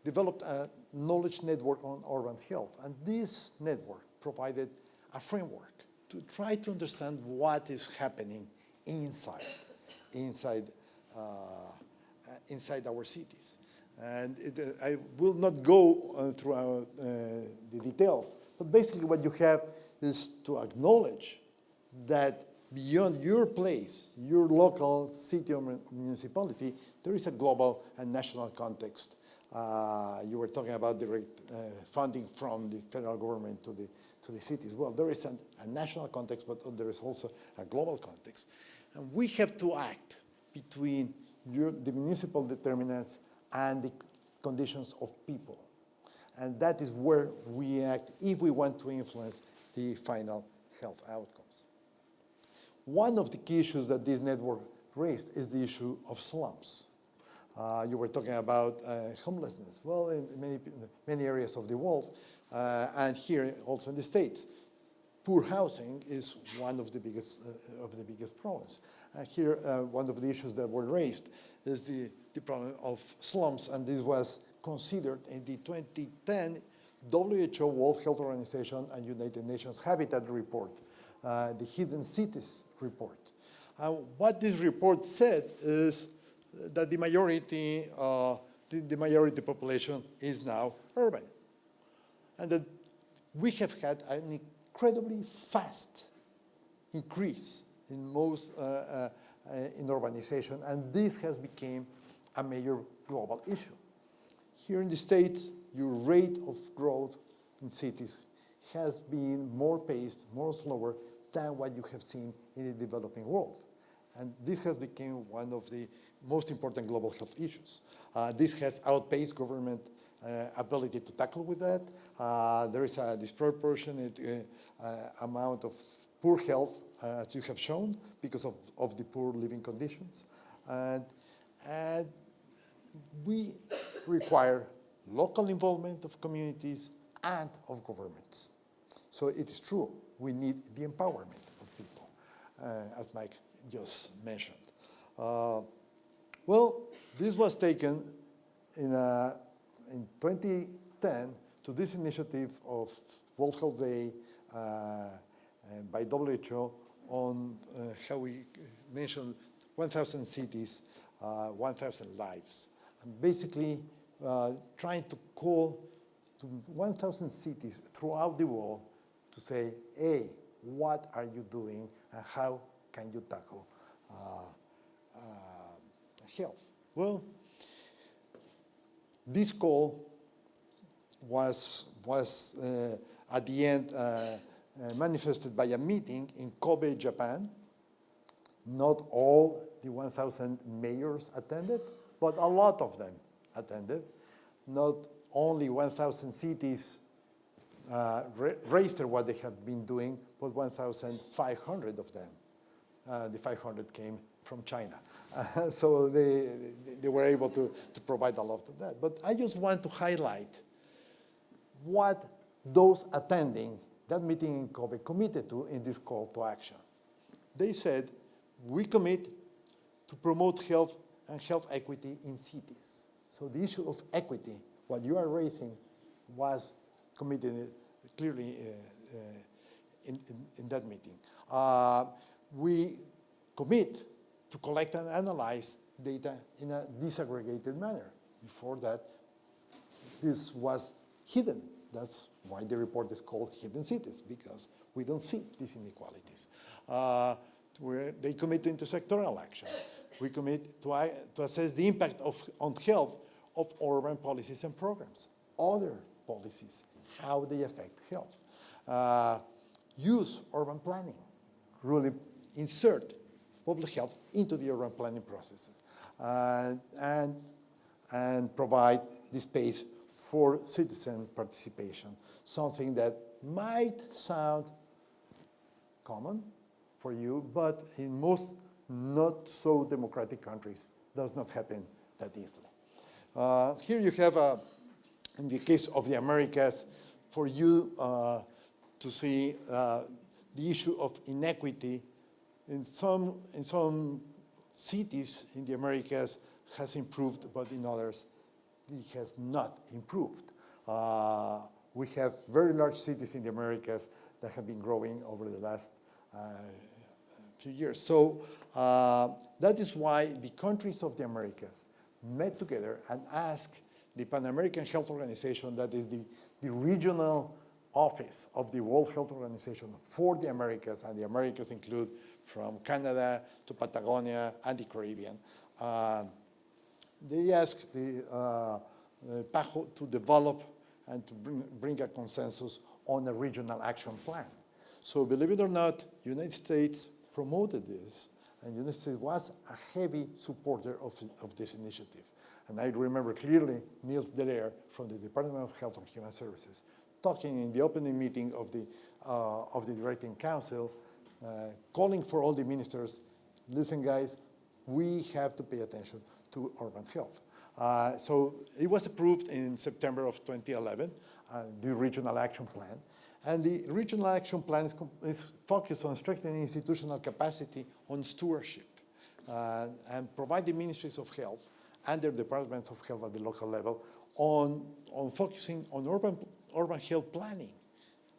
developed a knowledge network on urban health, and this network provided a framework to try to understand what is happening inside our cities. And I will not go through the details, but basically what you have is to acknowledge that beyond your place, your local city or municipality, there is a global and national context. You were talking about direct funding from the federal government to the cities. Well, there is a national context, but there is also a global context. And we have to act between the municipal determinants and the conditions of people. And that is where we act if we want to influence the final health outcomes. One of the key issues that this network raised is the issue of slums. You were talking about homelessness. Well, in many areas of the world, and here also in the States, poor housing is one of the biggest problems. Here, one of the issues that were raised is the problem of slums, and this was considered in the 2010 WHO World Health Organization and United Nations Habitat Report, the Hidden Cities Report. What this report said is that the majority population is now urban, and that we have had an incredibly fast increase in in urbanization, and this has become a major global issue. Here in the States, your rate of growth in cities has been more paced, more slower than what you have seen in the developing world. And this has become one of the most important global health issues. This has outpaced government ability to tackle with that. There is a disproportionate amount of poor health, as you have shown, because of the poor living conditions. And we require local involvement of communities and of governments. So it is true, we need the empowerment of people, as Mike just mentioned. Well, this was taken in 2010 to this initiative of World Health Day by WHO on how we mentioned 1,000 cities, 1,000 lives. And basically trying to call to 1,000 cities throughout the world to say, hey, what are you doing and how can you tackle health? Well, this call was at the end manifested by a meeting in Kobe, Japan. Not all the 1,000 mayors attended, but a lot of them attended. Not only 1,000 cities registered what they had been doing, but 1,500 of them. The 500 came from China. So they were able to provide a lot of that. But I just want to highlight what those attending that meeting in Kobe committed to in this call to action. They said, we commit to promote health and health equity in cities. So the issue of equity, what you are raising, was committed clearly in that meeting. We commit to collect and analyze data in a disaggregated manner. Before that, this was hidden. That's why the report is called Hidden Cities, because we don't see these inequalities. They commit to intersectoral action. We commit to assess the impact on health of urban policies and programs, other policies, how they affect health. Use urban planning, really insert public health into the urban planning processes, and provide the space for citizen participation, something that might sound common for you, but in most not so democratic countries does not happen that easily. Here you have, in the case of the Americas, for you to see the issue of inequity in some cities in the Americas has improved, but in others it has not improved. We have very large cities in the Americas that have been growing over the last few years. So that is why the countries of the Americas met together and asked the Pan American Health Organization, that is the regional office of the World Health Organization for the Americas, and the Americas include from Canada to Patagonia and the Caribbean. They asked the PAHO to develop and to bring a consensus on a regional action plan. So believe it or not, United States promoted this, and United States was a heavy supporter of this initiative. And I remember clearly Niels Delaire from the Department of Health and Human Services talking in the opening meeting of the Directing Council, calling for all the ministers, listen guys, we have to pay attention to urban health. So it was approved in September of 2011, the Regional Action Plan. And the Regional Action Plan is focused on strengthening institutional capacity on stewardship and provide the ministries of health and their departments of health at the local level on focusing on urban health planning,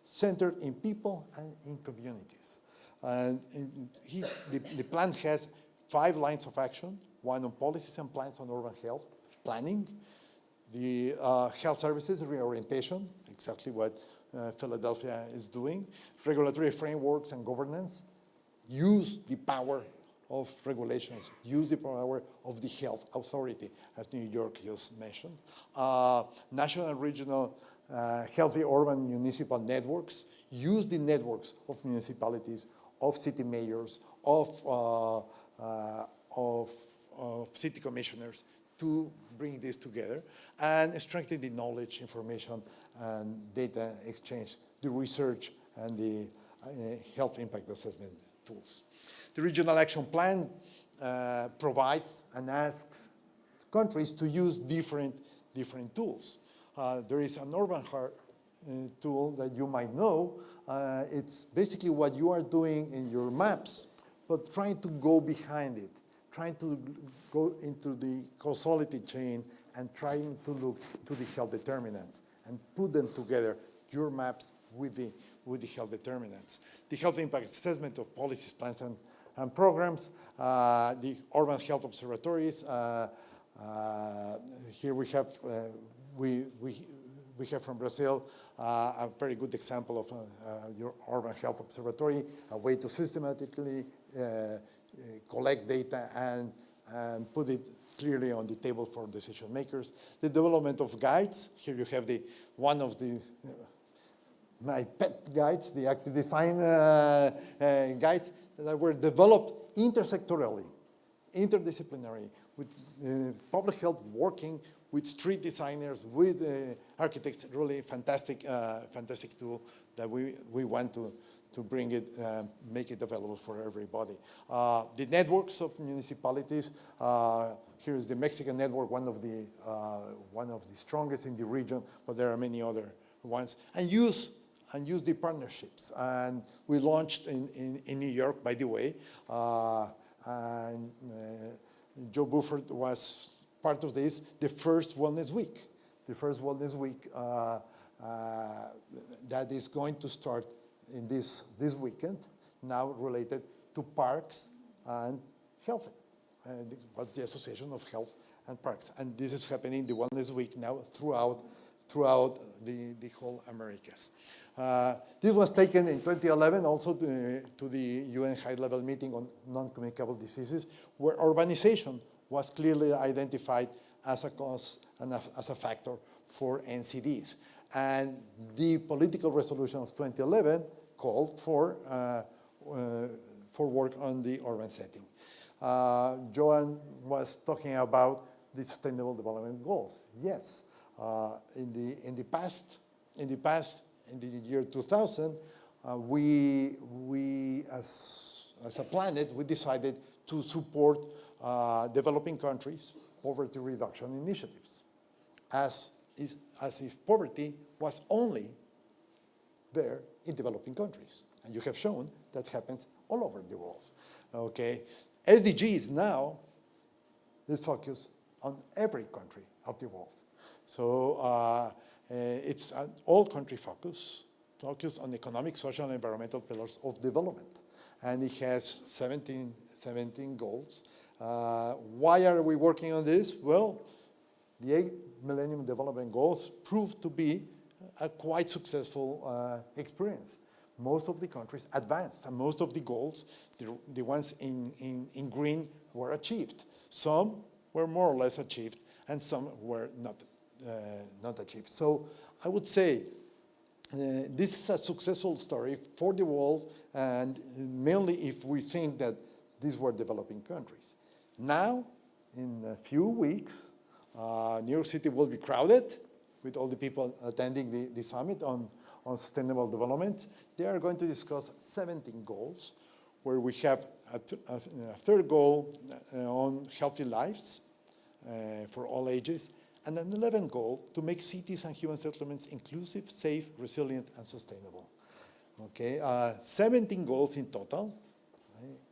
centered in people and in communities. And the plan has 5 lines of action, one on policies and plans on urban health planning, the health services reorientation, exactly what Philadelphia is doing, regulatory frameworks and governance, use the power of regulations, use the power of the health authority, as New York just mentioned, national and regional healthy urban municipal networks, use the networks of municipalities, of city mayors, of city commissioners to bring this together and strengthen the knowledge, information, and data exchange, the research, and the health impact assessment tools. The Regional Action Plan provides and asks countries to use different tools. There is an urban heart tool that you might know. It's basically what you are doing in your maps, but trying to go behind it, trying to go into the causality chain and trying to look to the health determinants and put them together, your maps with the health determinants. The health impact assessment of policies, plans, and programs, the urban health observatories. Here we have from Brazil a very good example of your urban health observatory, a way to systematically collect data and put it clearly on the table for decision makers. The development of guides. Here you have one of the my pet guides, the active design guides that were developed intersectorally, interdisciplinary, with public health working with street designers, with architects. Really fantastic, fantastic tool that we want to bring it, make it available for everybody. The networks of municipalities. Here is the Mexican network, one of the strongest in the region, but there are many other ones. And use the partnerships. And we launched in New York, by the way, and Joe Buford was part of this, the first Wellness Week. The first Wellness Week that is going to start in this weekend, now related to parks and health. And what's the Association of Health and Parks? And this is happening, the Wellness Week, now throughout the whole Americas. This was taken in 2011 also to the UN high-level meeting on non-communicable diseases, where urbanization was clearly identified as a cause and as a factor for NCDs. And the political resolution of 2011 called for work on the urban setting. Joan was talking about the Sustainable Development Goals. Yes, in the year 2000, we as a planet, we decided to support developing countries' poverty reduction initiatives, as if poverty was only there in developing countries. And you have shown that happens all over the world. Okay, SDGs now is focused on every country of the world. So it's an all-country focus on economic, social, and environmental pillars of development. And it has 17 goals. Why are we working on this? Well, the 8 Millennium Development Goals proved to be a quite successful experience. Most of the countries advanced, and most of the goals, the ones in green, were achieved. Some were more or less achieved, and some were not achieved. So I would say this is a successful story for the world, and mainly if we think that these were developing countries. Now, in a few weeks, New York City will be crowded with all the people attending the summit on sustainable development. They are going to discuss 17 goals, where we have a third goal on healthy lives for all ages, and an 11th goal to make cities and human settlements inclusive, safe, resilient, and sustainable. Okay, 17 goals in total.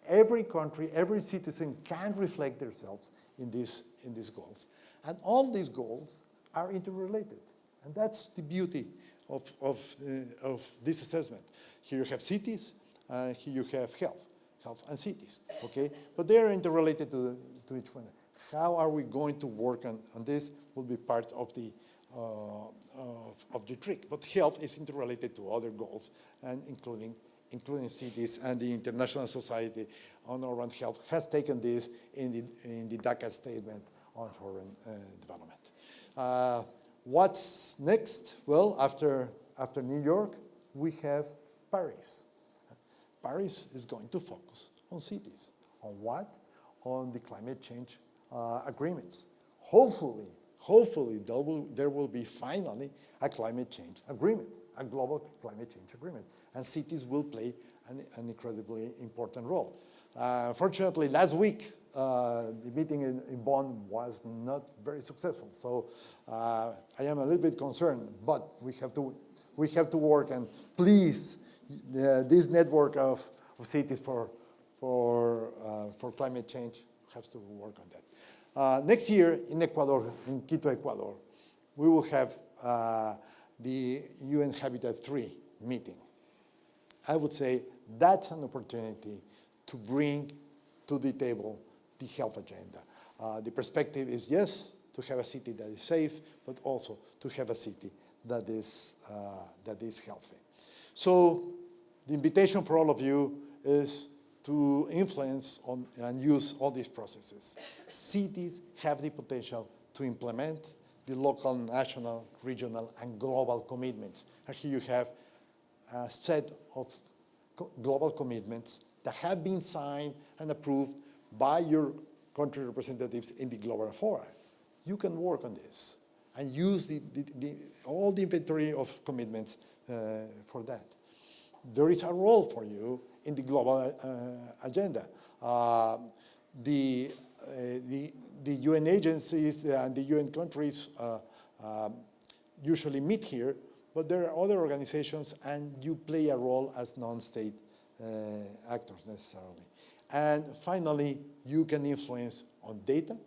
Every country, every citizen can reflect themselves in these goals. And all these goals are interrelated. And that's the beauty of this assessment. Here you have cities, here you have health and cities, okay? But they are interrelated to each one. How are we going to work on this will be part of the trick. But health is interrelated to other goals, and including cities, and the International Society on Urban Health has taken this in the Dhaka Statement on Urban Development. What's next? Well, after New York, we have Paris. Paris is going to focus on cities. On what? On the climate change agreements. Hopefully, there will be finally a climate change agreement, a global climate change agreement. And cities will play an incredibly important role. Fortunately, last week, the meeting in Bonn was not very successful. So I am a little bit concerned, but we have to work, and please, this network of cities for climate change has to work on that. Next year in Ecuador, in Quito, Ecuador, we will have the UN Habitat 3 meeting. I would say that's an opportunity to bring to the table the health agenda. The perspective is, yes, to have a city that is safe, but also to have a city that is healthy. So the invitation for all of you is to influence on and use all these processes. Cities have the potential to implement the local, national, regional, and global commitments. And here you have a set of global commitments that have been signed and approved by your country representatives in the global fora. You can work on this and use all the inventory of commitments for that. There is a role for you in the global agenda. The UN agencies and the UN countries usually meet here, but there are other organizations, and you play a role as non-state actors necessarily. And finally, you can influence on data,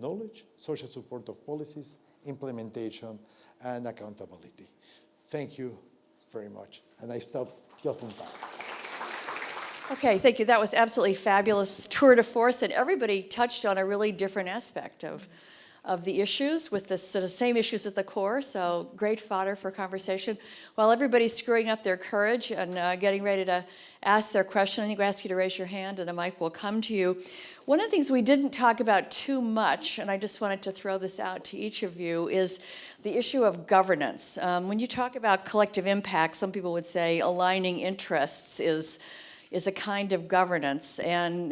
knowledge, social support of policies, implementation, and accountability. Thank you very much. And I stop just in time. Okay, thank you. That was absolutely fabulous tour de force, and everybody touched on a really different aspect of the issues with the sort of same issues at the core, so great fodder for conversation. While everybody's screwing up their courage and getting ready to ask their question, I think we'll ask you to raise your hand and the mic will come to you. One of the things we didn't talk about too much, and I just wanted to throw this out to each of you, is the issue of governance. When you talk about collective impact, some people would say aligning interests is a kind of governance,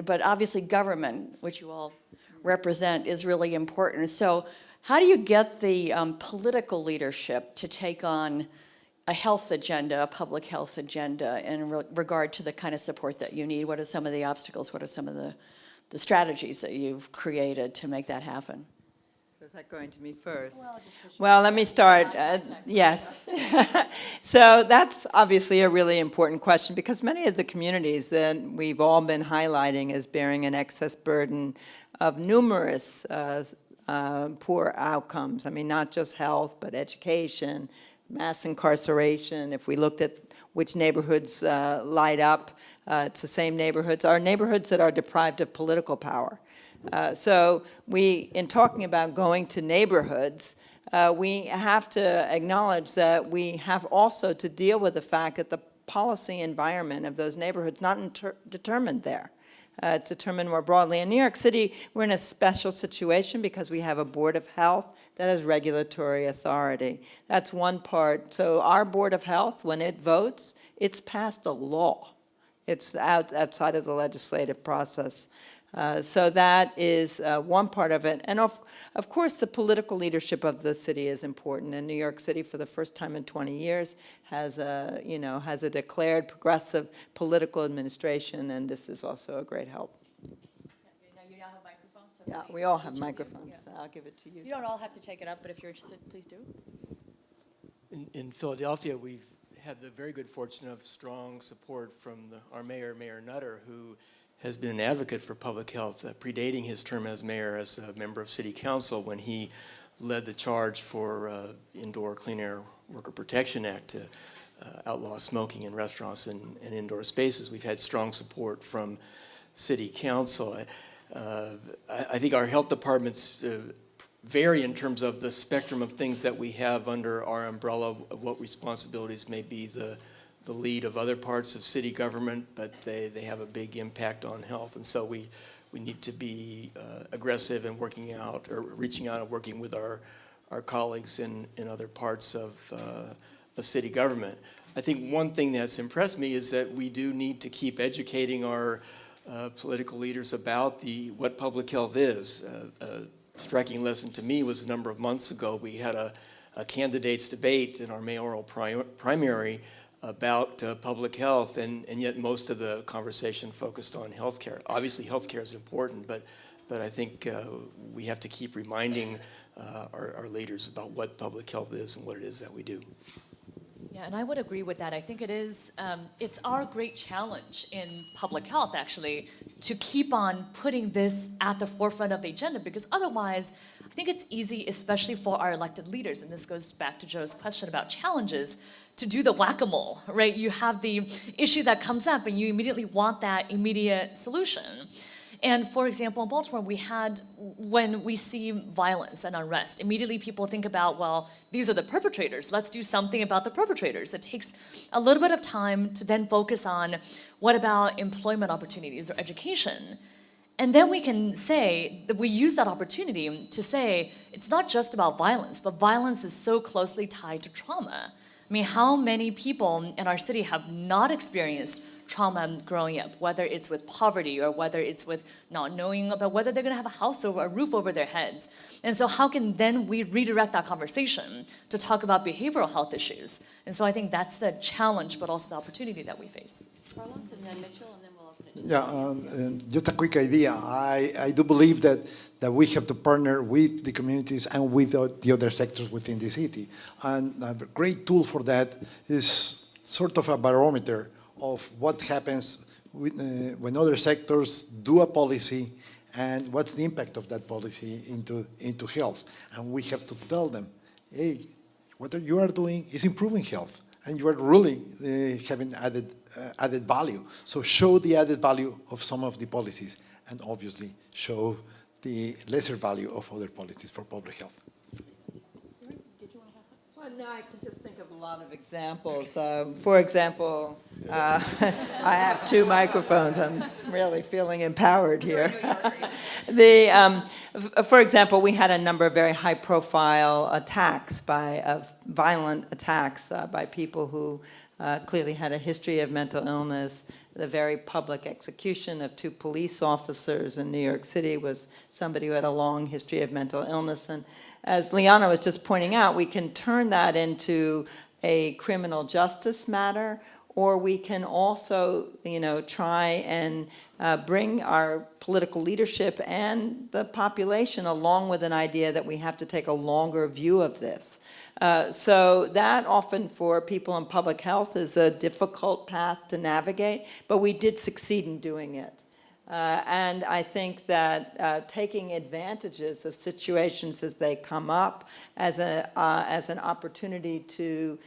but obviously government, which you all represent, is really important. So how do you get the political leadership to take on a health agenda, a public health agenda, in regard to the kind of support that you need? What are some of the obstacles? What are some of the strategies that you've created to make that happen? Is that going to me first? Well, let me start. Yes. So that's obviously a really important question, because many of the communities that we've all been highlighting as bearing an excess burden of numerous poor outcomes. I mean, not just health, but education, mass incarceration. If we looked at which neighborhoods light up, it's the same neighborhoods, are neighborhoods that are deprived of political power. So in talking about going to neighborhoods, we have to acknowledge that we have also to deal with the fact that the policy environment of those neighborhoods not determined there. It's determined more broadly. In New York City, we're in a special situation because we have a Board of Health that has regulatory authority. That's one part. So our Board of Health, when it votes, it's passed a law. It's outside of the legislative process. So that is one part of it. And of course, the political leadership of the city is important. And New York City, for the first time in 20 years, has a declared progressive political administration, and this is also a great help. You now have microphones. So Yeah, we all have microphones. Yeah. I'll give it to you. You don't all have to take it up, but if you're interested, please do. In Philadelphia, we've had the very good fortune of strong support from our mayor, Mayor Nutter, who has been an advocate for public health, predating his term as mayor, as a member of city council, when he led the charge for Indoor Clean Air Worker Protection Act to outlaw smoking in restaurants and indoor spaces. We've had strong support from city council. I think our health departments vary in terms of the spectrum of things that we have under our umbrella, of what responsibilities may be the lead of other parts of city government, but they have a big impact on health. And so we need to be aggressive in reaching out and working with our colleagues in other parts of city government. I think one thing that's impressed me is that we do need to keep educating our political leaders about what public health is. A striking lesson to me was a number of months ago, we had a candidates debate in our mayoral primary about public health, and yet most of the conversation focused on healthcare. Obviously, healthcare is important, but I think we have to keep reminding our leaders about what public health is and what it is that we do. Yeah, and I would agree with that. I think it is, it's our great challenge in public health, actually, to keep on putting this at the forefront of the agenda, because otherwise, I think it's easy, especially for our elected leaders, and this goes back to Joe's question about challenges, to do the whack-a-mole, right? You have the issue that comes up, and you immediately want that immediate solution. And for example, in Baltimore, when we see violence and unrest, immediately people think about, well, these are the perpetrators. Let's do something about the perpetrators. It takes a little bit of time to then focus on what about employment opportunities or education. And then we can say that we use that opportunity to say it's not just about violence, but violence is so closely tied to trauma. I mean, how many people in our city have not experienced trauma growing up, whether it's with poverty or whether it's with not knowing about whether they're going to have a house over a roof over their heads. And so how can then we redirect that conversation to talk about behavioral health issues? And so I think that's the challenge, but also the opportunity that we face. Carlos and then Mitchell, and then we'll open it to Yeah, just a quick idea. I do believe that we have to partner with the communities and with the other sectors within the city. And a great tool for that is sort of a barometer of what happens when other sectors do a policy and what's the impact of that policy into health. And we have to tell them, hey, what you are doing is improving health, and you are really having added value. So show the added value of some of the policies, and obviously show the lesser value of other policies for public health. Well, no, I can just think of a lot of examples. For example, I have two microphones. I'm really feeling empowered here. For example, we had a number of very high-profile attacks violent attacks by people who clearly had a history of mental illness. The very public execution of 2 police officers in New York City was somebody who had a long history of mental illness. And as Liana was just pointing out, we can turn that into a criminal justice matter, or we can also, try and bring our political leadership and the population along with an idea that we have to take a longer view of this. So that often for people in public health is a difficult path to navigate, but we did succeed in doing it. And I think that taking advantages of situations as they come up as an opportunity to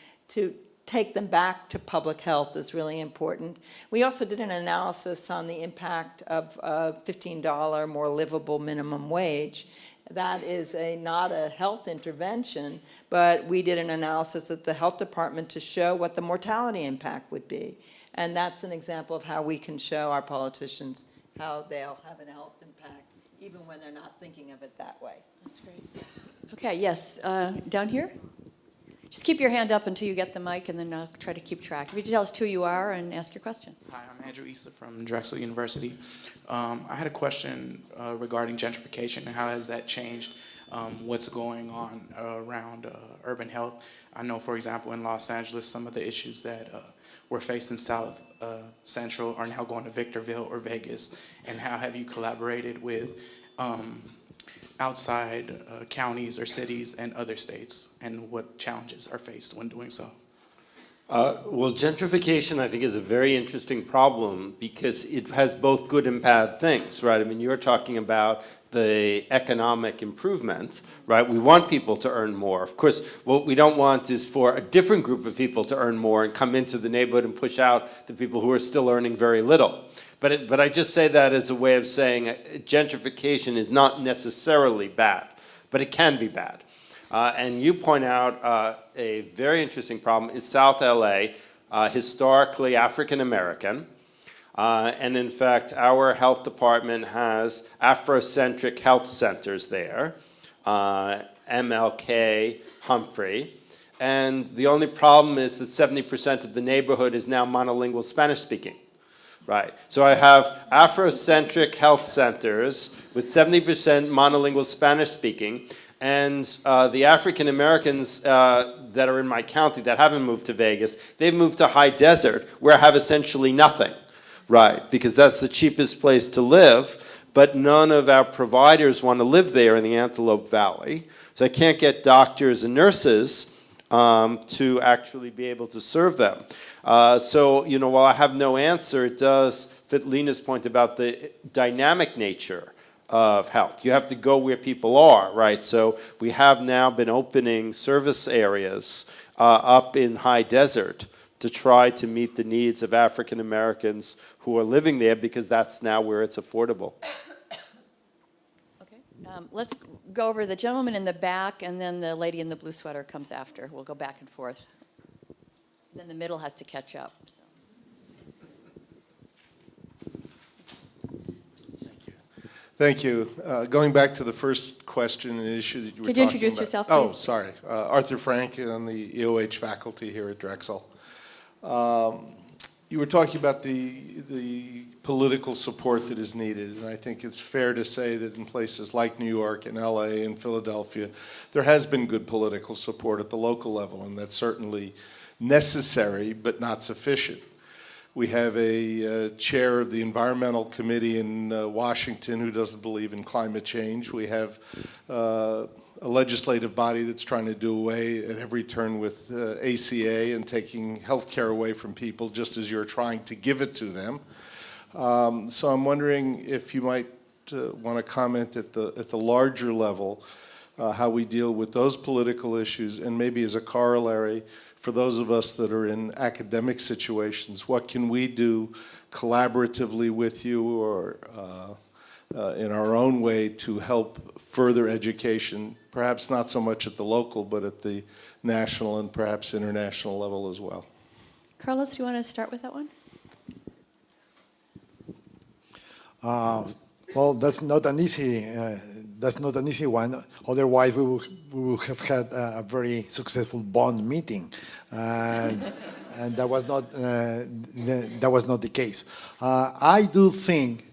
take them back to public health is really important. We also did an analysis on the impact of a $15 more livable minimum wage. That is not a health intervention, but we did an analysis at the health department to show what the mortality impact would be. And that's an example of how we can show our politicians how they'll have a health impact, even when they're not thinking of it that way. That's great. Okay, yes, down here? Just keep your hand up until you get the mic, and then try to keep track. If you just tell us who you are and ask your question. Hi, I'm Andrew Issa from Drexel University. I had a question regarding gentrification and how has that changed what's going on around urban health. I know, for example, in Los Angeles, some of the issues that we're facing South Central are now going to Victorville or Vegas. And how have you collaborated with outside counties or cities and other states, and what challenges are faced when doing so? Well, gentrification, I think, is a very interesting problem because it has both good and bad things, right? I mean, you're talking about the economic improvements, right? We want people to earn more. Of course, what we don't want is for a different group of people to earn more and come into the neighborhood and push out the people who are still earning very little. But I just say that as a way of saying gentrification is not necessarily bad, but it can be bad. And you point out a very interesting problem is South LA, historically African American. And in fact, our health department has Afrocentric health centers there, MLK, Humphrey. And the only problem is that 70% of the neighborhood is now monolingual Spanish speaking. Right. So I have Afrocentric health centers with 70% monolingual Spanish speaking. And the African Americans that are in my county that haven't moved to Vegas, they've moved to high desert where I have essentially nothing, right? Because that's the cheapest place to live, but none of our providers want to live there in the Antelope Valley. So I can't get doctors and nurses to actually be able to serve them. So, while I have no answer, it does fit Lena's point about the dynamic nature of health. You have to go where people are, right? So we have now been opening service areas up in high desert to try to meet the needs of African Americans who are living there, because that's now where it's affordable. Okay, let's go over the gentleman in the back, and then the lady in the blue sweater comes after. We'll go back and forth. Then the middle has to catch up. Thank you. Going back to the first question and issue that you were talking about. Could you introduce yourself, Oh, please? sorry. Arthur Frank on the EOH faculty here at Drexel. You were talking about the political support that is needed, and I think it's fair to say that in places like New York and LA and Philadelphia, there has been good political support at the local level, and that's certainly necessary but not sufficient. We have a chair of the Environmental Committee in Washington who doesn't believe in climate change. We have a legislative body that's trying to do away at every turn with ACA and taking health care away from people just as you're trying to give it to them. So I'm wondering if you might want to comment at the larger level how we deal with those political issues, and maybe as a corollary, for those of us that are in academic situations, what can we do collaboratively with you or in our own way to help further education, perhaps not so much at the local, but at the national and perhaps international level as well? Carlos, do you want to start with that one? Well, that's not an easy one. Otherwise, we would have had a very successful bond meeting, and that was not the case. I do think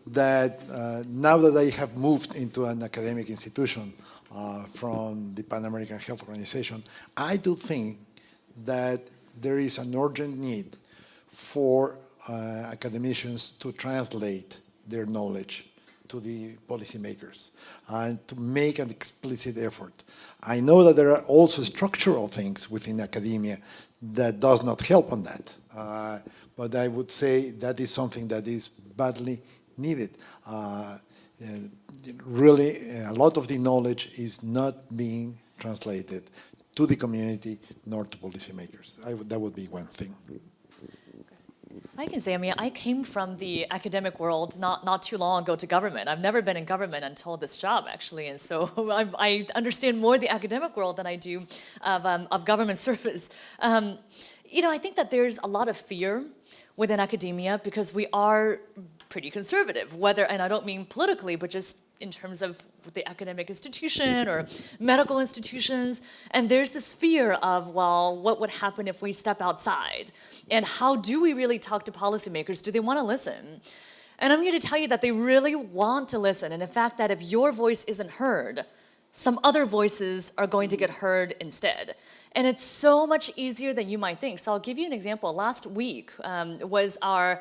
that now that I have moved into an academic institution from the Pan American Health Organization, I do think that there is an urgent need for academicians to translate their knowledge to the policymakers and to make an explicit effort. I know that there are also structural things within academia that does not help on that, but I would say that is something that is badly needed. Really, a lot of the knowledge is not being translated to the community nor to policymakers. That would be one thing. I can say, I came from the academic world not too long ago to government. I've never been in government until this job, actually, and so I understand more the academic world than I do of government service. I think that there's a lot of fear within academia because we are pretty conservative, and I don't mean politically, but just in terms of the academic institution or medical institutions. And there's this fear of, well, what would happen if we step outside? And how do we really talk to policymakers? Do they want to listen? And I'm here to tell you that they really want to listen. And in fact, that if your voice isn't heard, some other voices are going to get heard instead. And it's so much easier than you might think. So I'll give you an example. Last week or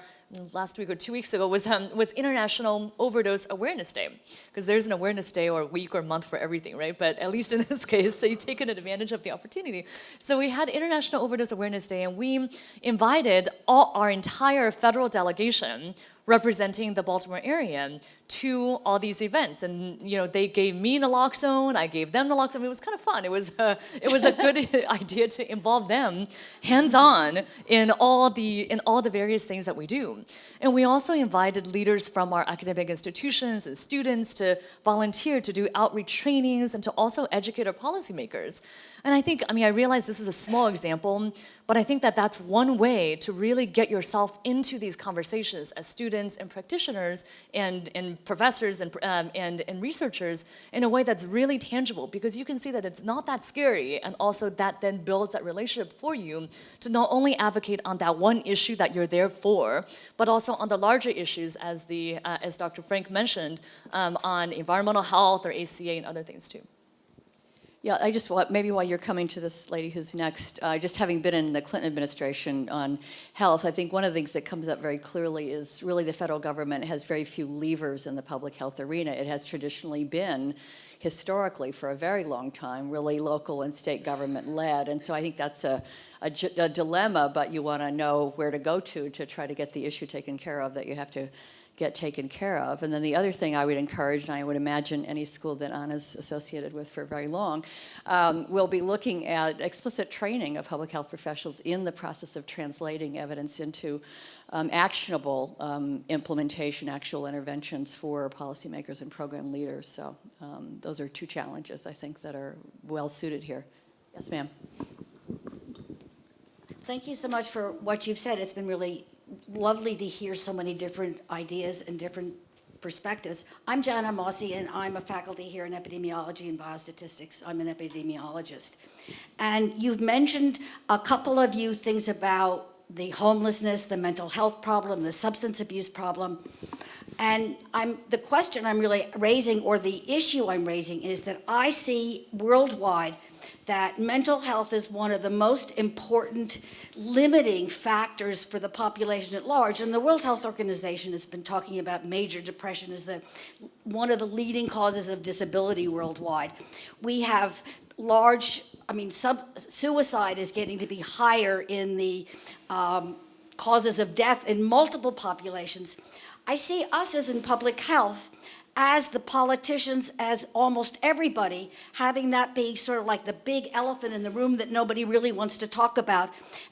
2 weeks ago was International Overdose Awareness Day, because there's an awareness day or week or month for everything, right? But at least in this case, so you've taken advantage of the opportunity. So we had International Overdose Awareness Day, and we invited our entire federal delegation representing the Baltimore area to all these events. And they gave me naloxone, I gave them naloxone. It was kind of fun. It was a good idea to involve them hands-on in all the various things that we do. And we also invited leaders from our academic institutions and students to volunteer to do outreach trainings and to also educate our policymakers. And I realize this is a small example, but I think that that's one way to really get yourself into these conversations as students and practitioners and professors and researchers in a way that's really tangible, because you can see that it's not that scary, and also that then builds that relationship for you to not only advocate on that one issue that you're there for, but also on the larger issues as Dr. Frank mentioned, on environmental health or ACA and other things too. Yeah, I just want, maybe while you're coming to this lady who's next, just having been in the Clinton administration on health, I think one of the things that comes up very clearly is really the federal government has very few levers in the public health arena. It has traditionally been, historically, for a very long time, really local and state government led. And so I think that's a dilemma, but you want to know where to go to try to get the issue taken care of that you have to get taken care of. And then the other thing I would encourage, and I would imagine any school that Anna's associated with for very long, will be looking at explicit training of public health professionals in the process of translating evidence into actionable implementation, actual interventions for policymakers and program leaders. So those are two challenges, I think, that are well suited here. Yes, ma'am. Thank you so much for what you've said. It's been really lovely to hear so many different ideas and different perspectives. I'm Jana Mossi, and I'm a faculty here in epidemiology and biostatistics. I'm an epidemiologist. And you've mentioned a couple of you things about the homelessness, the mental health problem, the substance abuse problem. And the question I'm really raising, or the issue I'm raising, is that I see worldwide that mental health is one of the most important limiting factors for the population at large. And the World Health Organization has been talking about major depression as one of the leading causes of disability worldwide. We have suicide is getting to be higher in the causes of death in multiple populations. I see us as in public health, as the politicians, as almost everybody, having that be sort of like the big elephant in the room that nobody really wants to talk about,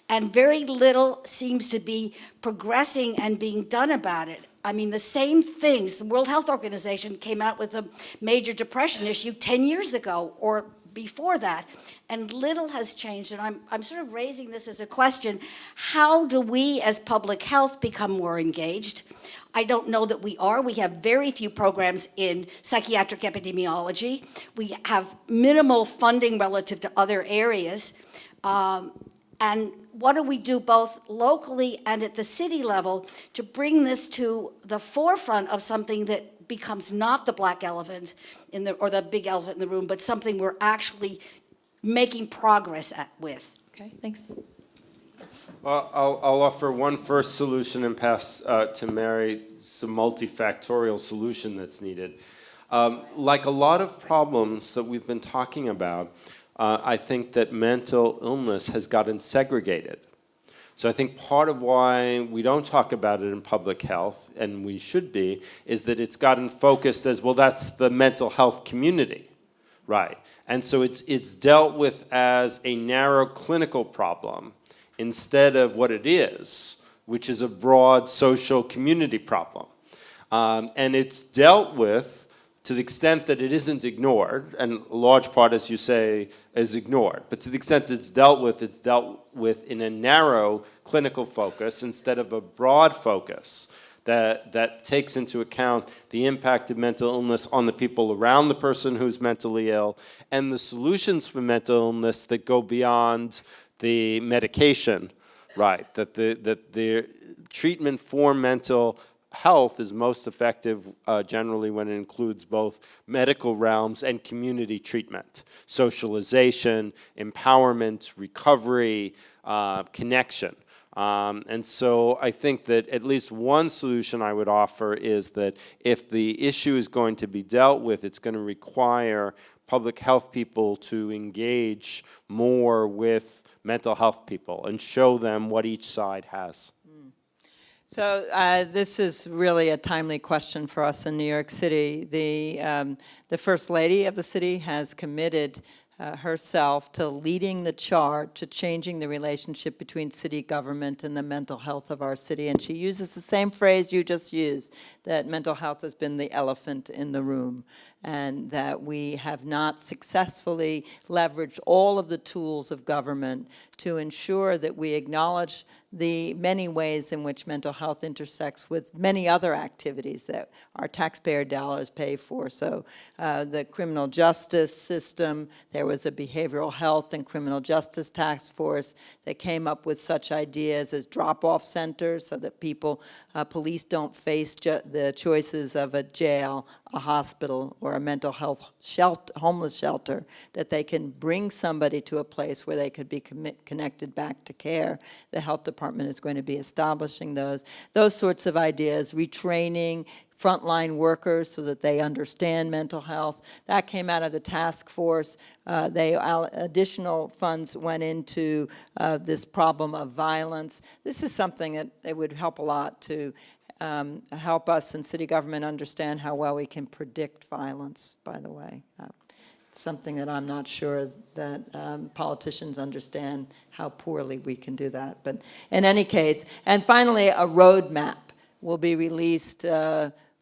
and very little seems to be progressing and being done about it. I mean, the same things, the World Health Organization came out with a major depression issue 10 years ago, or before that, and little has changed. And I'm sort of raising this as a question: how do we as public health become more engaged? I don't know that we are. We have very few programs in psychiatric epidemiology. We have minimal funding relative to other areas. And what do we do both locally and at the city level to bring this to the forefront of something that becomes not the black elephant or the big elephant in the room, but something we're actually making progress with? Okay, thanks. Well, I'll offer one first solution and pass to Mary some multifactorial solution that's needed. Like a lot of problems that we've been talking about, I think that mental illness has gotten segregated. So I think part of why we don't talk about it in public health, and we should be, is that it's gotten focused as, well, that's the mental health community, right? And so it's dealt with as a narrow clinical problem instead of what it is, which is a broad social community problem. And it's dealt with to the extent that it isn't ignored, and a large part, as you say, is ignored. But to the extent it's dealt with in a narrow clinical focus instead of a broad focus that takes into account the impact of mental illness on the people around the person who's mentally ill and the solutions for mental illness that go beyond the medication, right? That the treatment for mental health is most effective generally when it includes both medical realms and community treatment, socialization, empowerment, recovery, connection. And so I think that at least one solution I would offer is that if the issue is going to be dealt with, it's going to require public health people to engage more with mental health people and show them what each side has. So this is really a timely question for us in New York City. The First Lady of the city has committed herself to leading the charge to changing the relationship between city government and the mental health of our city. And she uses the same phrase you just used, that mental health has been the elephant in the room, and that we have not successfully leveraged all of the tools of government to ensure that we acknowledge the many ways in which mental health intersects with many other activities that our taxpayer dollars pay for. So the criminal justice system, there was a behavioral health and criminal justice task force that came up with such ideas as drop-off centers so that police don't face the choices of a jail, a hospital, or a mental health shelter, homeless shelter, that they can bring somebody to a place where they could be connected back to care. The health department is going to be establishing those sorts of ideas, retraining frontline workers so that they understand mental health. That came out of the task force. Additional funds went into this problem of violence. This is something that it would help a lot to help us in city government understand how well we can predict violence, by the way. Something that I'm not sure that politicians understand how poorly we can do that. But in any case, and finally, a roadmap will be released.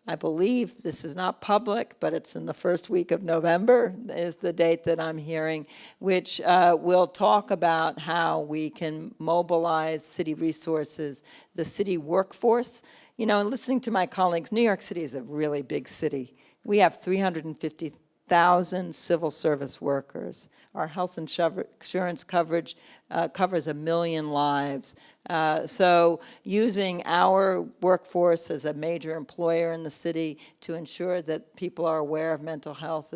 I believe this is not public, but it's in the first week of November is the date that I'm hearing, which will talk about how we can mobilize city resources, the city workforce. You know, listening to my colleagues, New York City is a really big city. We have 350,000 civil service workers. Our health insurance coverage covers 1 million lives. So using our workforce as a major employer in the city to ensure that people are aware of mental health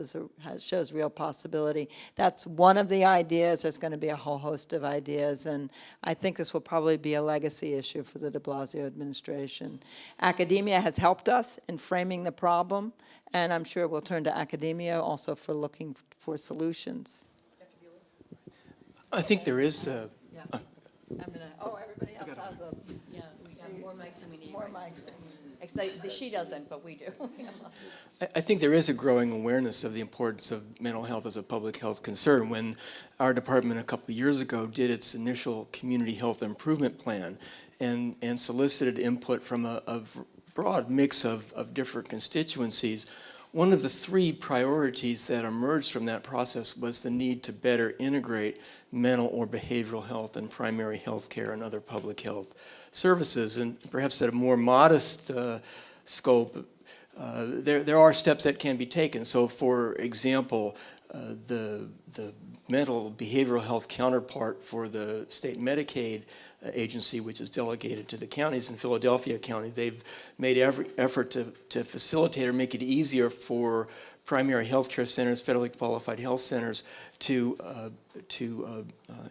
shows real possibility. That's one of the ideas. There's going to be a whole host of ideas, and I think this will probably be a legacy issue for the de Blasio administration. Academia has helped us in framing the problem, and I'm sure we'll turn to academia also for looking for solutions. I think there is Everybody else has a Yeah, we have more mics than we need. more mic. Except she doesn't, but we do. I think there is a growing awareness of the importance of mental health as a public health concern. When our department a couple of years ago did its initial community health improvement plan and solicited input from a broad mix of different constituencies, one of the 3 priorities that emerged from that process was the need to better integrate mental or behavioral health and primary health care and other public health services. And perhaps at a more modest scope, there are steps that can be taken. So, for example, the mental behavioral health counterpart for the state Medicaid agency, which is delegated to the counties in Philadelphia County, they've made every effort to facilitate or make it easier for primary health care centers, federally qualified health centers, to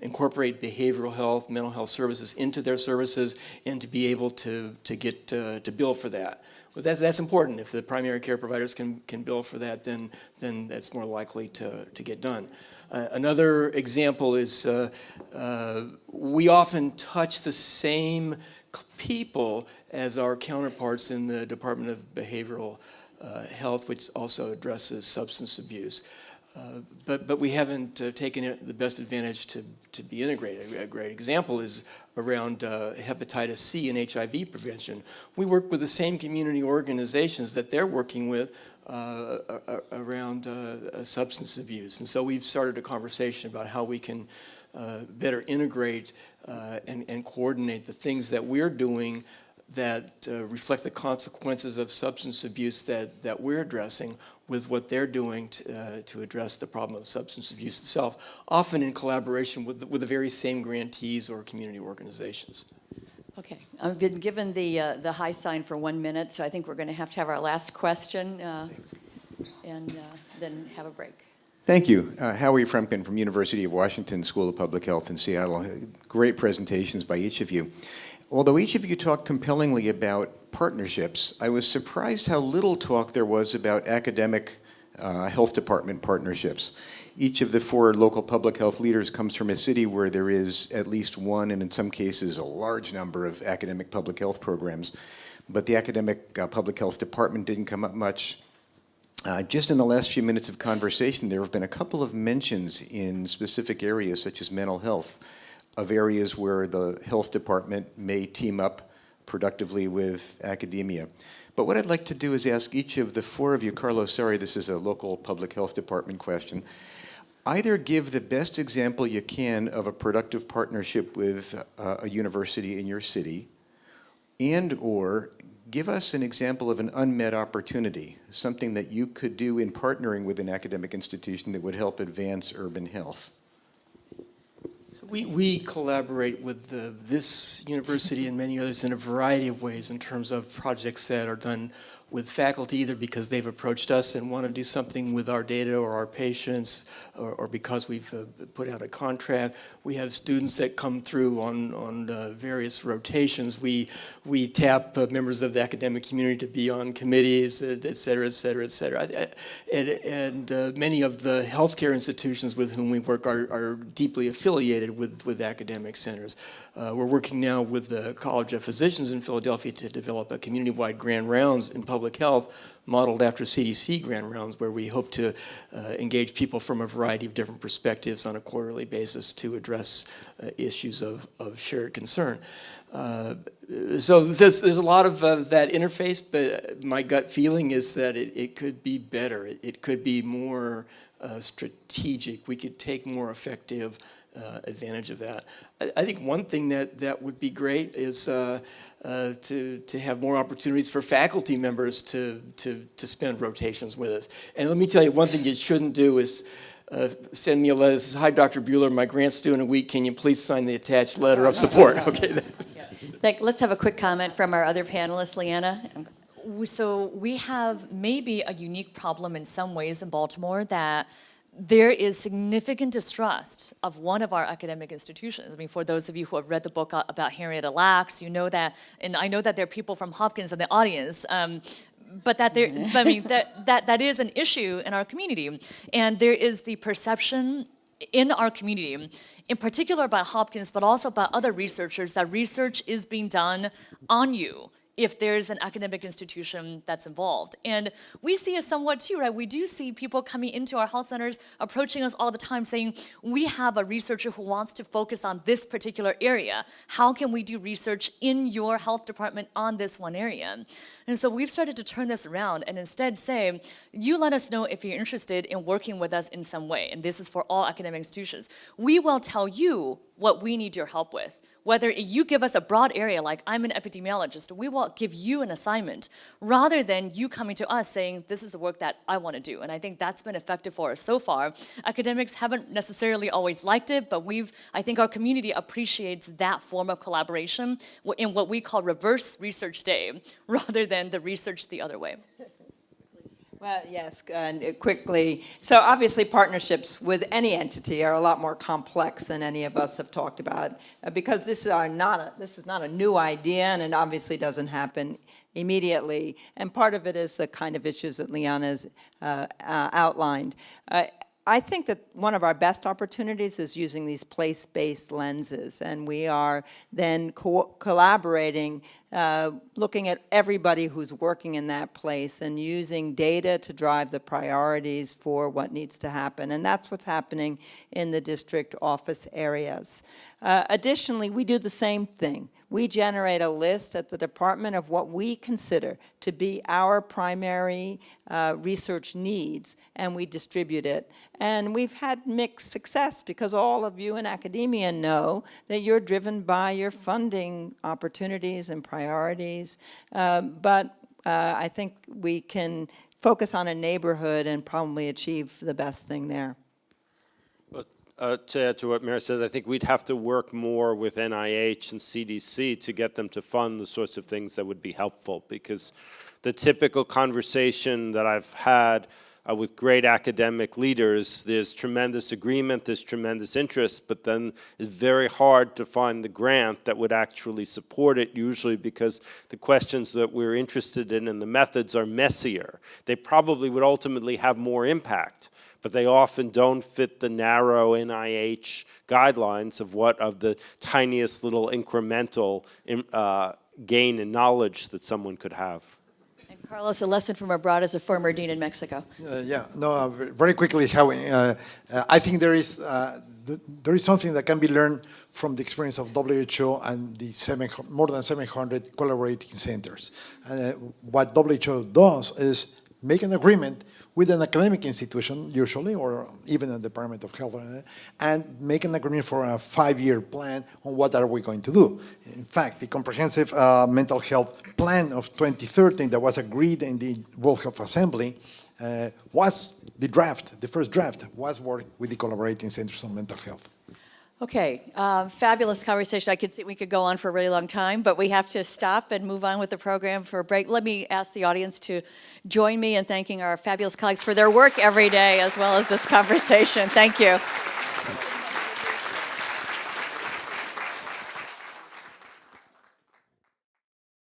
incorporate behavioral health, mental health services into their services, and to be able to get to bill for that. Well, that's important. If the primary care providers can bill for that, then that's more likely to get done. Another example is we often touch the same people as our counterparts in the Department of Behavioral Health, which also addresses substance abuse. But we haven't taken the best advantage to be integrated. A great example is around hepatitis C and HIV prevention. We work with the same community organizations that they're working with around substance abuse. And so we've started a conversation about how we can better integrate and coordinate the things that we're doing that reflect the consequences of substance abuse that we're addressing with what they're doing to address the problem of substance abuse itself, often in collaboration with the very same grantees or community organizations. Okay, I've been given the high sign for 1 minute, so I think we're going to have our last question and then have a break. Thank you. Howie Frempkin from University of Washington School of Public Health in Seattle. Great presentations by each of you. Although each of you talked compellingly about partnerships, I was surprised how little talk there was about academic health department partnerships. Each of the 4 local public health leaders comes from a city where there is at least one, and in some cases a large number of academic public health programs. But the academic public health department didn't come up much. Just in the last few minutes of conversation, there have been a couple of mentions in specific areas such as mental health, of areas where the health department may team up productively with academia. But what I'd like to do is ask each of the 4 of you, Carlos, sorry, this is a local public health department question, either give the best example you can of a productive partnership with a university in your city, and or give us an example of an unmet opportunity, something that you could do in partnering with an academic institution that would help advance urban health. So we collaborate with this university and many others in a variety of ways in terms of projects that are done with faculty, either because they've approached us and want to do something with our data or our patients, or because we've put out a contract. We have students that come through on various rotations. We tap members of the academic community to be on committees, et cetera, et cetera, et cetera. And many of the healthcare institutions with whom we work are deeply affiliated with academic centers. We're working now with the College of Physicians in Philadelphia to develop a community-wide grand rounds in public health modeled after CDC grand rounds, where we hope to engage people from a variety of different perspectives on a quarterly basis to address issues of shared concern. So there's a lot of that interface, but my gut feeling is that it could be better. It could be more strategic. We could take more effective advantage of that. I think one thing that would be great is to have more opportunities for faculty members to spend rotations with us. And let me tell you, one thing you shouldn't do is send me a letter that says, "Hi, Dr. Buehler, my grant's due in a week. Can you please sign the attached letter of support?" Okay. Let's have a quick comment from our other panelists, Leanna. So we have maybe a unique problem in some ways in Baltimore, that there is significant distrust of one of our academic institutions. I mean, for those of you who have read the book about Henrietta Lacks, you know that, and I know that there are people from Hopkins in the audience, but that there, I mean, that is an issue in our community. And there is the perception in our community, in particular about Hopkins, but also about other researchers, that research is being done on you if there's an academic institution that's involved. And we see it somewhat too, right? We do see people coming into our health centers, approaching us all the time saying, we have a researcher who wants to focus on this particular area. How can we do research in your health department on this one area? And so we've started to turn this around and instead say, you let us know if you're interested in working with us in some way. And this is for all academic institutions. We will tell you what we need your help with. Whether you give us a broad area, like I'm an epidemiologist, we will give you an assignment rather than you coming to us saying, this is the work that I want to do. And I think that's been effective for us so far. Academics haven't necessarily always liked it, but I think our community appreciates that form of collaboration in what we call reverse research day, rather than the research the other way. Well, yes, and quickly. So obviously partnerships with any entity are a lot more complex than any of us have talked about, because this is not a new idea, and it obviously doesn't happen immediately. And part of it is the kind of issues that Leanna's outlined. I think that one of our best opportunities is using these place-based lenses, and we are then collaborating, looking at everybody who's working in that place and using data to drive the priorities for what needs to happen. And that's what's happening in the district office areas. Additionally, we do the same thing. We generate a list at the department of what we consider to be our primary research needs, and we distribute it. And we've had mixed success, because all of you in academia know that you're driven by your funding opportunities and priorities. But I think we can focus on a neighborhood and probably achieve the best thing there. To add to what Mary said, I think we'd have to work more with NIH and CDC to get them to fund the sorts of things that would be helpful, because the typical conversation that I've had with great academic leaders, there's tremendous agreement, there's tremendous interest, but then it's very hard to find the grant that would actually support it, usually because the questions that we're interested in and the methods are messier. They probably would ultimately have more impact, but they often don't fit the narrow NIH guidelines of the tiniest little incremental gain in knowledge that someone could have. And Carlos, a lesson from abroad as a former dean in Mexico. Very quickly, I think there is something that can be learned from the experience of WHO and the more than 700 collaborating centers. What WHO does is make an agreement with an academic institution, usually, or even a Department of Health, and make an agreement for a 5-year plan on what are we going to do. In fact, the Comprehensive Mental Health Plan of 2013 that was agreed in the World Health Assembly was the first draft was worked with the collaborating centers on mental health. Okay, fabulous conversation. I could see we could go on for a really long time, but we have to stop and move on with the program for a break. Let me ask the audience to join me in thanking our fabulous colleagues for their work every day, as well as this conversation. Thank you.